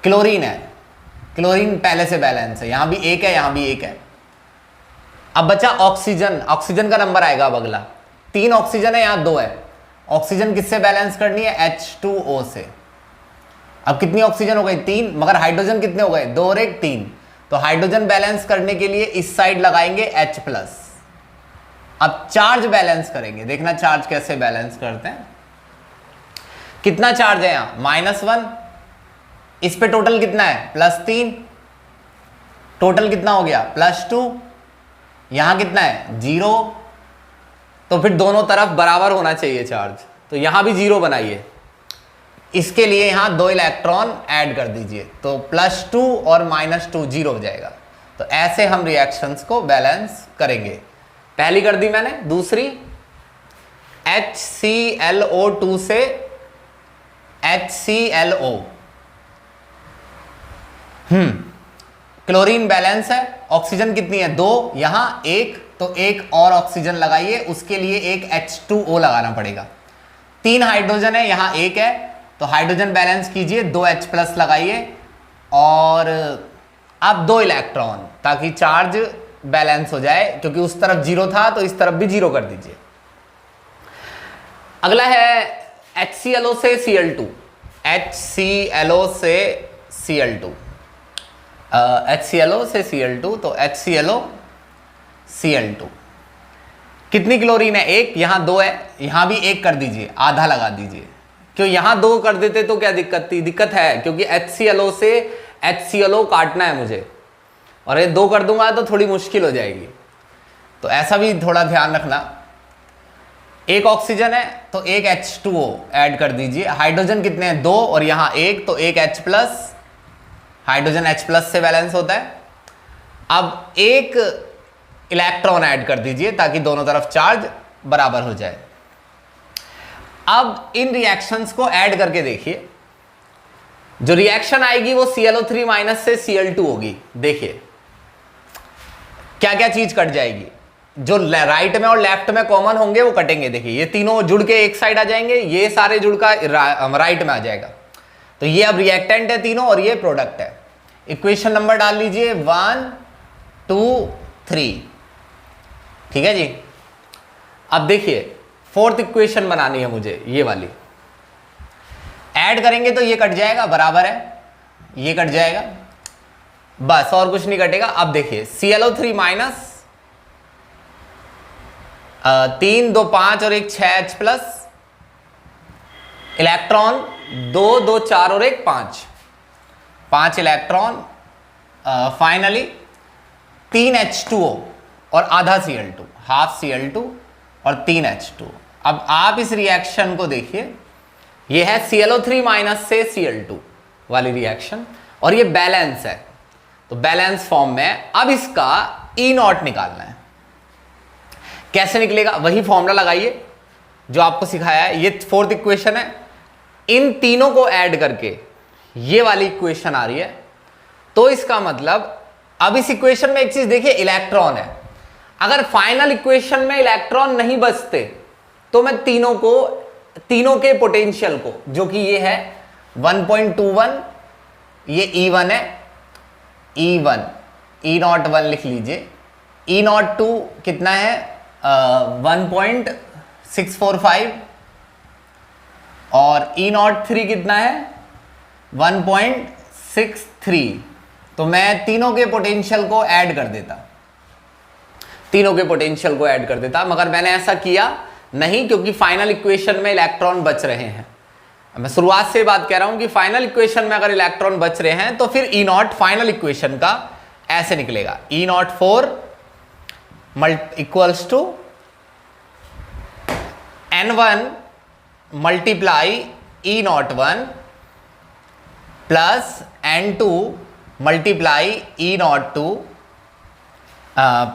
क्लोरीन है, क्लोरीन पहले से बैलेंस है, यहां भी 1 है, यहां भी 1 है। अब बचा ऑक्सीजन, ऑक्सीजन का नंबर आएगा अब अगला, 3 ऑक्सीजन है, यहां 2 है। ऑक्सीजन किससे बैलेंस करनी है, H2O से। अब कितनी ऑक्सीजन हो गई, 3, मगर हाइड्रोजन कितने हो गए, 2 और 1 3। तो हाइड्रोजन बैलेंस करने के लिए इस साइड लगाएंगे H+। अब चार्ज बैलेंस करेंगे, देखना चार्ज कैसे बैलेंस करते हैं। कितना चार्ज है यहां, -1, इस पे टोटल कितना है, +3, टोटल कितना हो गया, +2, यहां कितना है 0, तो फिर दोनों तरफ बराबर होना चाहिए चार्ज, तो यहां भी 0 बनाइए। इसके लिए यहां 2 इलेक्ट्रॉन ऐड कर दीजिए, तो +2 और -2 0 हो जाएगा। तो ऐसे हम रिएक्शंस को बैलेंस करेंगे। पहली कर दी मैंने। दूसरी, HClO2 से HClO, क्लोरीन बैलेंस है। ऑक्सीजन कितनी है? 2, यहां 1, तो एक और ऑक्सीजन लगाइए, उसके लिए एक H2O लगाना पड़ेगा। 3 हाइड्रोजन है, यहां 1 है, तो हाइड्रोजन बैलेंस कीजिए, 2 H+ लगाइए और अब 2 इलेक्ट्रॉन, ताकि चार्ज बैलेंस हो जाए, क्योंकि उस तरफ 0 था तो इस तरफ भी 0 कर दीजिए। अगला है HClO से Cl2, HClO से Cl2, HClO से Cl2, तो HClO Cl2, कितनी क्लोरीन है? 1, यहां 2 है, यहां भी 1 कर दीजिए, आधा लगा दीजिए। क्यों यहां 2 कर देते तो क्या दिक्कत थी? दिक्कत है, क्योंकि HClO से HClO काटना है मुझे, और ये 2 कर दूंगा तो थोड़ी मुश्किल हो जाएगी, तो ऐसा भी थोड़ा ध्यान रखना। 1 ऑक्सीजन है तो 1 H2O ऐड कर दीजिए। हाइड्रोजन कितने हैं? 2, और यहां 1, तो 1 H+, हाइड्रोजन H+ से बैलेंस होता है। अब 1 इलेक्ट्रॉन ऐड कर दीजिए ताकि दोनों तरफ चार्ज बराबर हो जाए। अब इन रिएक्शंस को ऐड करके देखिए, जो रिएक्शन आएगी वो ClO3- से Cl2 होगी। देखिए क्या क्या चीज कट जाएगी, जो राइट में और लेफ्ट में कॉमन होंगे वो कटेंगे। देखिए ये तीनों जुड़ के एक साइड आ जाएंगे, ये सारे जुड़ का राइट में आ जाएगा, तो ये अब रिएक्टेंट है तीनों और ये प्रोडक्ट है। इक्वेशन नंबर डाल लीजिए 1, 2, 3, ठीक है जी। अब देखिए 4th इक्वेशन बनानी है मुझे, ये वाली। ऐड करेंगे तो ये कट जाएगा, बराबर है, ये कट जाएगा, बस और कुछ नहीं कटेगा। अब देखिए ClO3-, 3, 2, 5 और 1 6 H+, इलेक्ट्रॉन 2, 2, 4 और 1 5 इलेक्ट्रॉन, फाइनली 3 H2O और आधा Cl2, हाफ Cl2 और 3 H2। अब आप इस रिएक्शन को देखिए, ये है ClO3- से Cl2 वाली रिएक्शन, और ये बैलेंस है, तो बैलेंस फॉर्म में। अब इसका E0 निकालना है। कैसे निकलेगा? वही फॉर्मूला लगाइए जो आपको सिखाया है। ये 4th इक्वेशन है, इन तीनों को ऐड करके ये वाली इक्वेशन आ रही है। तो इसका मतलब अब इस इक्वेशन में एक चीज देखिए, इलेक्ट्रॉन है। अगर फाइनल इक्वेशन में इलेक्ट्रॉन नहीं बचते तो मैं तीनों के पोटेंशियल को, जो कि ये है 1.21, ये E1 है, E1, E01 लिख लीजिए, E02 कितना है? 1.645, और E03 कितना है? 1.63। तो मैं तीनों के पोटेंशियल को ऐड कर देता, मगर मैंने ऐसा किया नहीं, क्योंकि फाइनल इक्वेशन में इलेक्ट्रॉन बच रहे हैं। मैं शुरुआत से बात कह रहा हूं कि फाइनल इक्वेशन में अगर इलेक्ट्रॉन बच रहे हैं तो फिर E0 फाइनल इक्वेशन का ऐसे निकलेगा, E04 equals to N1 multiply E01 plus N2 multiply E02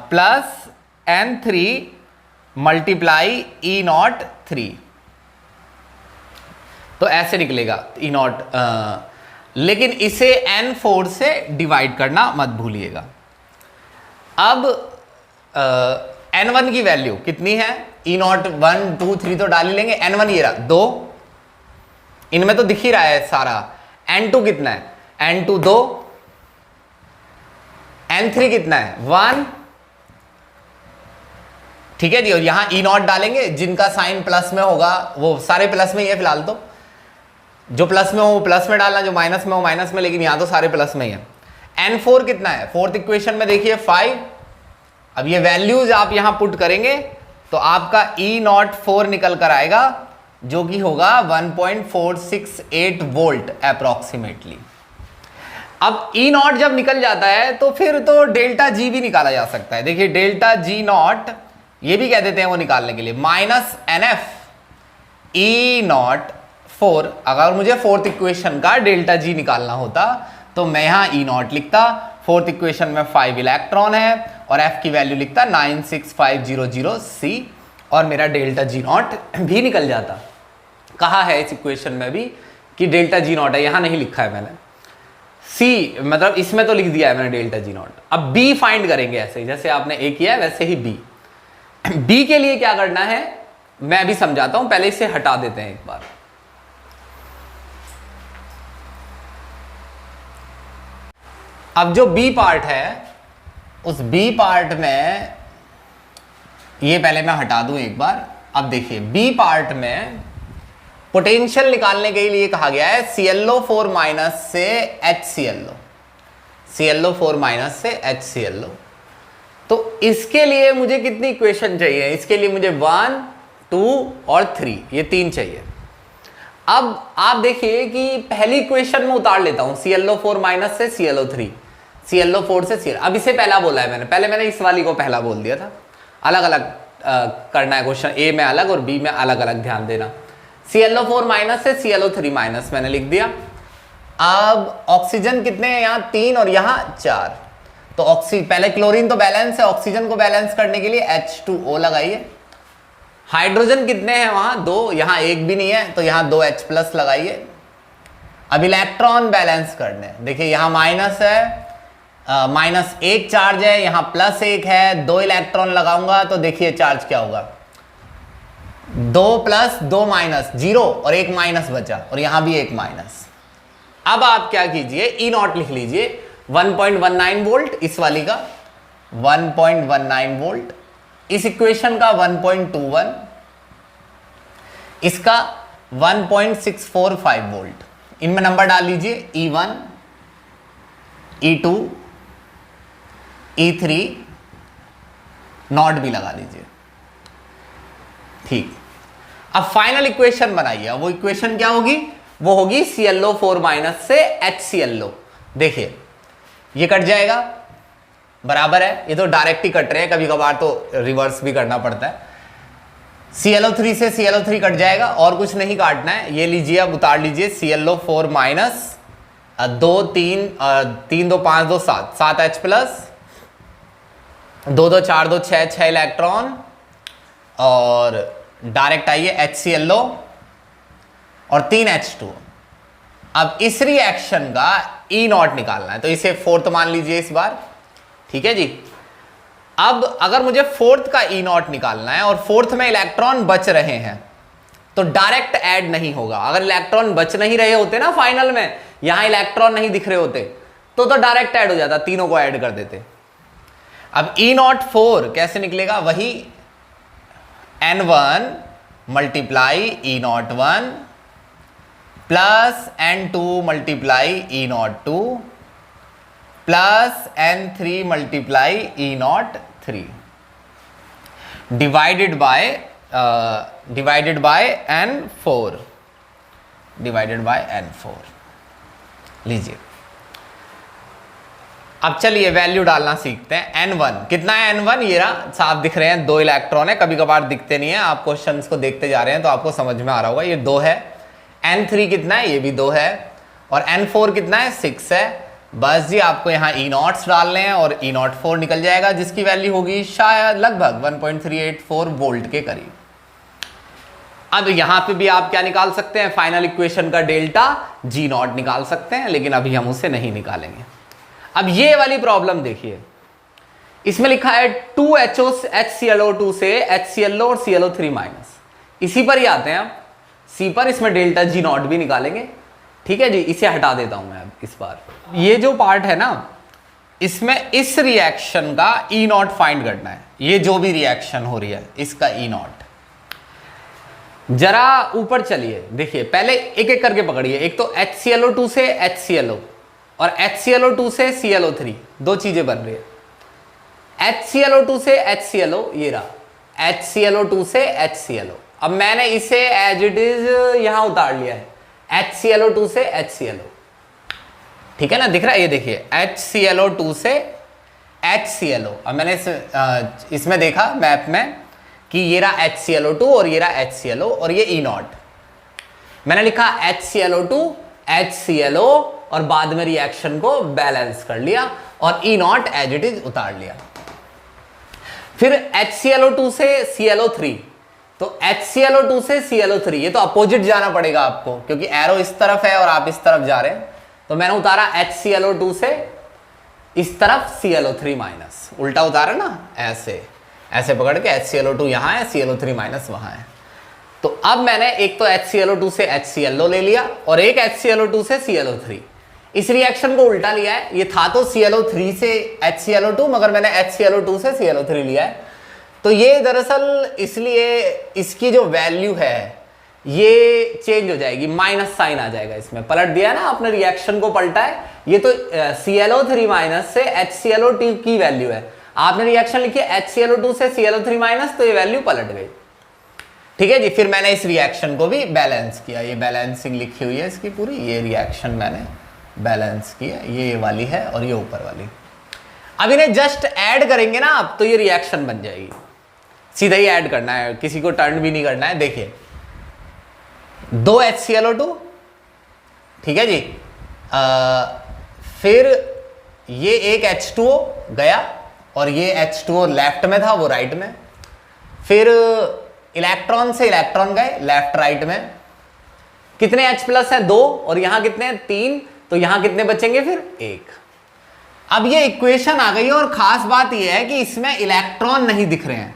plus N3 multiply E03। तो ऐसे निकलेगा E0, लेकिन इसे N4 से डिवाइड करना मत भूलिएगा। अब N1 की वैल्यू कितनी है? E0 1, 2, 3 तो डाल ही लेंगे। N1 ये रहा 2, इनमें तो दिख ही रहा है सारा। N2 कितना है? N2 2, N3 कितना है? 1, ठीक है जी। और यहां E0 डालेंगे, जिनका साइन प्लस में होगा वो सारे प्लस में ही है फिलहाल, तो जो प्लस में हो वो प्लस में डालना, जो माइनस में हो माइनस में, लेकिन यहां तो सारे प्लस में ही है। N4 कितना है? 4th इक्वेशन में देखिए 5। अब ये वैल्यूज आप यहां पुट करेंगे तो आपका E04 निकल कर आएगा, जो कि होगा 1.468 वोल्ट अप्रोक्सीमेटली। अब E0 जब निकल जाता है तो फिर तो डेल्टा G भी निकाला जा सकता है। देखिए डेल्टा G0 ये भी कह देते हैं वो निकालने के लिए, माइनस NF E04। अगर मुझे 4th इक्वेशन का डेल्टा G निकालना होता तो मैं यहां E0 लिखता, फोर्थ इक्वेशन में 5 इलेक्ट्रॉन है और F की वैल्यू लिखता 96500 C और मेरा डेल्टा जी नॉट भी निकल जाता। कहा है इस इक्वेशन में भी कि डेल्टा जी नॉट है, यहां नहीं लिखा है मैंने। C मतलब इसमें तो लिख दिया है मैंने डेल्टा जी नॉट। अब B फाइंड करेंगे ऐसे जैसे आपने A किया है वैसे ही B के लिए क्या करना है मैं अभी समझाता हूं, पहले इसे हटा देते हैं एक बार। अब जो B पार्ट है उस B पार्ट में ये पहले मैं हटा दूं एक बार। अब देखिए B पार्ट में पोटेंशियल निकालने के लिए कहा गया है ClO4 माइनस से HClO, ClO4 माइनस से HClO। तो इसके लिए मुझे कितनी इक्वेशन चाहिए? इसके लिए मुझे 1, 2 और 3, ये 3 चाहिए। अब आप देखिए कि पहली इक्वेशन में उतार लेता हूं ClO4 माइनस से ClO3, ClO4 से Cl। अब इसे पहला बोला है पहले मैंने इस वाली को पहला बोल दिया था। अलग अलग करना है क्वेश्चन, A में अलग और B में अलग अलग, ध्यान देना। ClO4 माइनस से ClO3 माइनस मैंने लिख दिया। अब ऑक्सीजन कितने हैं यहाँ? 3 और यहाँ 4। तो पहले क्लोरीन तो बैलेंस है, ऑक्सीजन को बैलेंस करने के लिए H2O लगाइए। हाइड्रोजन कितने हैं वहां? 2, यहाँ एक भी नहीं है तो यहाँ 2H प्लस लगाइए। अब इलेक्ट्रॉन बैलेंस करने, देखिए यहाँ माइनस है, माइनस 1 चार्ज है, यहाँ प्लस 1 है, 2 इलेक्ट्रॉन लगाऊंगा तो देखिए चार्ज क्या होगा, 2 प्लस 2 माइनस 0 और 1 माइनस बचा और यहां भी 1 माइनस। अब आप क्या कीजिए, ई नॉट लिख लीजिए 1.19 वोल्ट, इस वाली का 1.19 वोल्ट, इस इक्वेशन का 1.21, इसका 1.645 वोल्ट। इनमें नंबर डाल लीजिए E1, E2, E3, नॉट भी लगा लीजिए। ठीक, अब फाइनल इक्वेशन बनाइए। वो इक्वेशन क्या होगी? वो होगी ClO4 माइनस से HClO। देखिए ये कट जाएगा, बराबर है, ये तो डायरेक्ट ही कट रहे हैं, कभी कभार तो रिवर्स भी करना पड़ता है। ClO3 से ClO3 कट जाएगा और कुछ नहीं काटना है। ये लीजिए, अब उतार लीजिए ClO4 minus 2 3 3 2 5 2 7 7H plus 2 2 4 2 6 6 electron और डायरेक्ट आइए HClO और 3 H2। अब इस रिएक्शन का E नॉट निकालना है तो इसे फोर्थ मान लीजिए इस बार, ठीक है जी। अब अगर मुझे फोर्थ का E नॉट निकालना है और फोर्थ में इलेक्ट्रॉन बच रहे हैं तो डायरेक्ट ऐड नहीं होगा। अगर इलेक्ट्रॉन बच नहीं रहे होते ना फाइनल में, यहां इलेक्ट्रॉन नहीं दिख रहे होते तो डायरेक्ट ऐड हो जाता, तीनों को ऐड कर देते। अब E नॉट 4 कैसे निकलेगा? वही N1 multiply E not 1 plus N2 multiply E not 2 plus N3 multiply E not 3 divided by N4 divided by N4 लीजिए। अब चलिए वैल्यू डालना सीखते हैं। N1 कितना है? N1 ये रहा, साफ दिख रहे हैं, 2 इलेक्ट्रॉन है, कभी कभार दिखते नहीं है। आप क्वेश्चंस को देखते जा रहे हैं तो आपको समझ में आ रहा होगा, ये 2 है। N3 कितना है? ये भी 2 है। और N4 कितना है? 6 है। बस जी आपको यहाँ E नॉट्स डालने हैं और E नॉट 4 निकल जाएगा, जिसकी वैल्यू होगी शायद लगभग 1.384 वोल्ट के करीब। अब यहां पे भी आप क्या निकाल सकते हैं? फाइनल इक्वेशन का डेल्टा G नॉट निकाल सकते हैं, लेकिन अभी हम उसे नहीं निकालेंगे। अब ये वाली प्रॉब्लम देखिए, इसमें लिखा है 2HO HClO2 से HClO और ClO3 माइनस। इसी पर ही आते हैं आप C पर, इसमें डेल्टा G नॉट भी निकालेंगे, ठीक है जी। इसे हटा देता हूं मैं अब इस बार। ये जो पार्ट है ना, इसमें इस रिएक्शन का E नॉट फाइंड करना है। ये जो भी रिएक्शन हो रही है इसका E नॉट। जरा ऊपर चलिए, देखिए पहले एक एक करके पकड़िए। एक तो HClO2 से HClO और HClO2 से ClO3, 2 चीजें बन रही है। HClO2 से HClO, ये रहा HClO2 से HClO। अब मैंने इसे एज इट इज यहां उतार लिया है, HClO2 से HClO, ठीक है ना, दिख रहा है? ये देखिए HClO2 से HClO। अब मैंने इसमें देखा मैप में कि ये रहा HClO2 और ये रहा HClO और ये E नॉट। मैंने लिखा HClO2 HClO और बाद में रिएक्शन को बैलेंस कर लिया और ई नॉट एज इट इज उतार लिया। फिर HClO2 से ClO3, तो HClO2 से ClO3, ये तो अपोजिट जाना पड़ेगा आपको क्योंकि एरो इस तरफ है और आप इस तरफ जा रहे हैं, तो मैंने उतारा HClO2 से इस तरफ ClO3 माइनस, उल्टा उतारा ना, ऐसे ऐसे पकड़ के HClO2 यहां है, ClO3 माइनस वहां है। तो अब मैंने एक तो HClO2 से HClO ले लिया और एक HClO2 से ClO3, इस रिएक्शन को उल्टा लिया है। ये था तो ClO3 से HClO2 मगर मैंने HClO2 से ClO3 लिया है। तो ये दरअसल इसलिए इसकी जो वैल्यू है ये चेंज हो जाएगी, माइनस साइन आ जाएगा इसमें, पलट दिया ना आपने, रिएक्शन को पलटा है। ये तो ClO3 माइनस से HClO2 की वैल्यू है, आपने रिएक्शन लिखी है HClO2 से ClO3 माइनस, तो ये वैल्यू पलट गई। ठीक है जी। फिर मैंने इस रिएक्शन को भी बैलेंस किया, ये बैलेंसिंग लिखी हुई है इसकी पूरी, ये रिएक्शन मैंने बैलेंस किया, ये वाली है और ये ऊपर वाली। अब इन्हें जस्ट ऐड करेंगे ना आप, तो ये रिएक्शन बन जाएगी, सीधा ही ऐड करना है, किसी को टर्न भी नहीं करना है। देखिए 2 HClO2, ठीक है जी, फिर ये एक H2O गया और ये H2O लेफ्ट में था, वो राइट में, फिर इलेक्ट्रॉन से इलेक्ट्रॉन गए लेफ्ट राइट में, कितने H प्लस है 2 और यहां कितने हैं 3, तो यहां कितने बचेंगे फिर 1। अब ये इक्वेशन आ गई है और खास बात ये है कि इसमें इलेक्ट्रॉन नहीं दिख रहे हैं,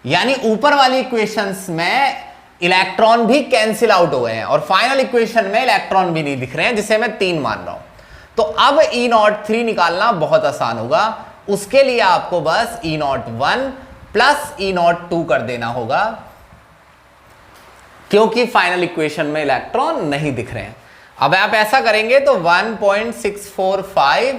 यानी ऊपर वाली इक्वेशंस में इलेक्ट्रॉन भी कैंसिल आउट हो गए हैं और फाइनल इक्वेशन में इलेक्ट्रॉन भी नहीं दिख रहे हैं, जिसे मैं 3 मान रहा हूं। तो अब E03 निकालना बहुत आसान होगा, उसके लिए आपको बस E01 प्लस E02 कर देना होगा, क्योंकि फाइनल इक्वेशन में इलेक्ट्रॉन नहीं दिख रहे हैं। अब आप ऐसा करेंगे तो 1.645,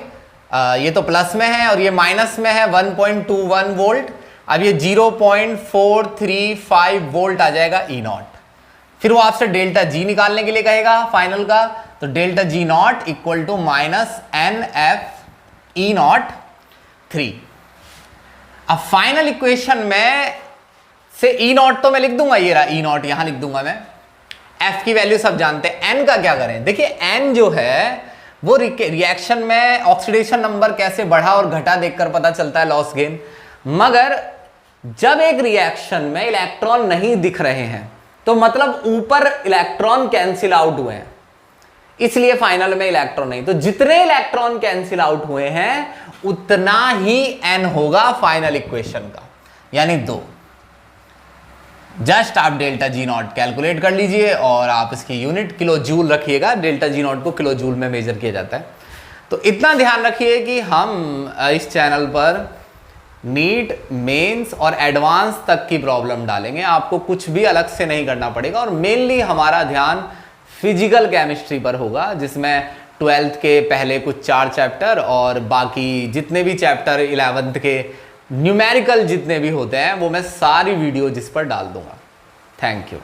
ये तो प्लस में है और ये माइनस में है 1.21 वोल्ट, अब ये 0.435 वोल्ट आ जाएगा E0। फिर वो आपसे डेल्टा G निकालने के लिए कहेगा फाइनल का, तो delta G0 equal to minus NF E03। अब फाइनल इक्वेशन में से E0 तो मैं लिख दूंगा, ये रहा E0 यहां लिख दूंगा मैं, F की वैल्यू सब जानते हैं। N का क्या करें, देखिए N जो है वो रिएक्शन में ऑक्सीडेशन नंबर कैसे बढ़ा और घटा देखकर पता चलता है, लॉस गेन। मगर जब एक रिएक्शन में इलेक्ट्रॉन नहीं दिख रहे हैं तो मतलब ऊपर इलेक्ट्रॉन कैंसिल आउट हुए हैं, इसलिए फाइनल में इलेक्ट्रॉन नहीं। तो जितने इलेक्ट्रॉन कैंसिल आउट हुए हैं उतना ही N होगा फाइनल इक्वेशन का, यानी 2। जस्ट आप डेल्टा G0 कैलकुलेट कर लीजिए और आप इसकी यूनिट किलो जूल रखिएगा, डेल्टा G0 को किलो जूल में मेजर किया जाता है। तो इतना ध्यान रखिए कि हम इस चैनल पर नीट, मेंस और एडवांस तक की प्रॉब्लम डालेंगे, आपको कुछ भी अलग से नहीं करना पड़ेगा। और मेनली हमारा ध्यान फिजिकल केमिस्ट्री पर होगा, जिसमें 12th के पहले कुछ 4 चैप्टर और बाकी जितने भी चैप्टर 11th के न्यूमेरिकल जितने भी होते हैं वो मैं सारी वीडियो जिस पर डाल दूंगा। Thank you.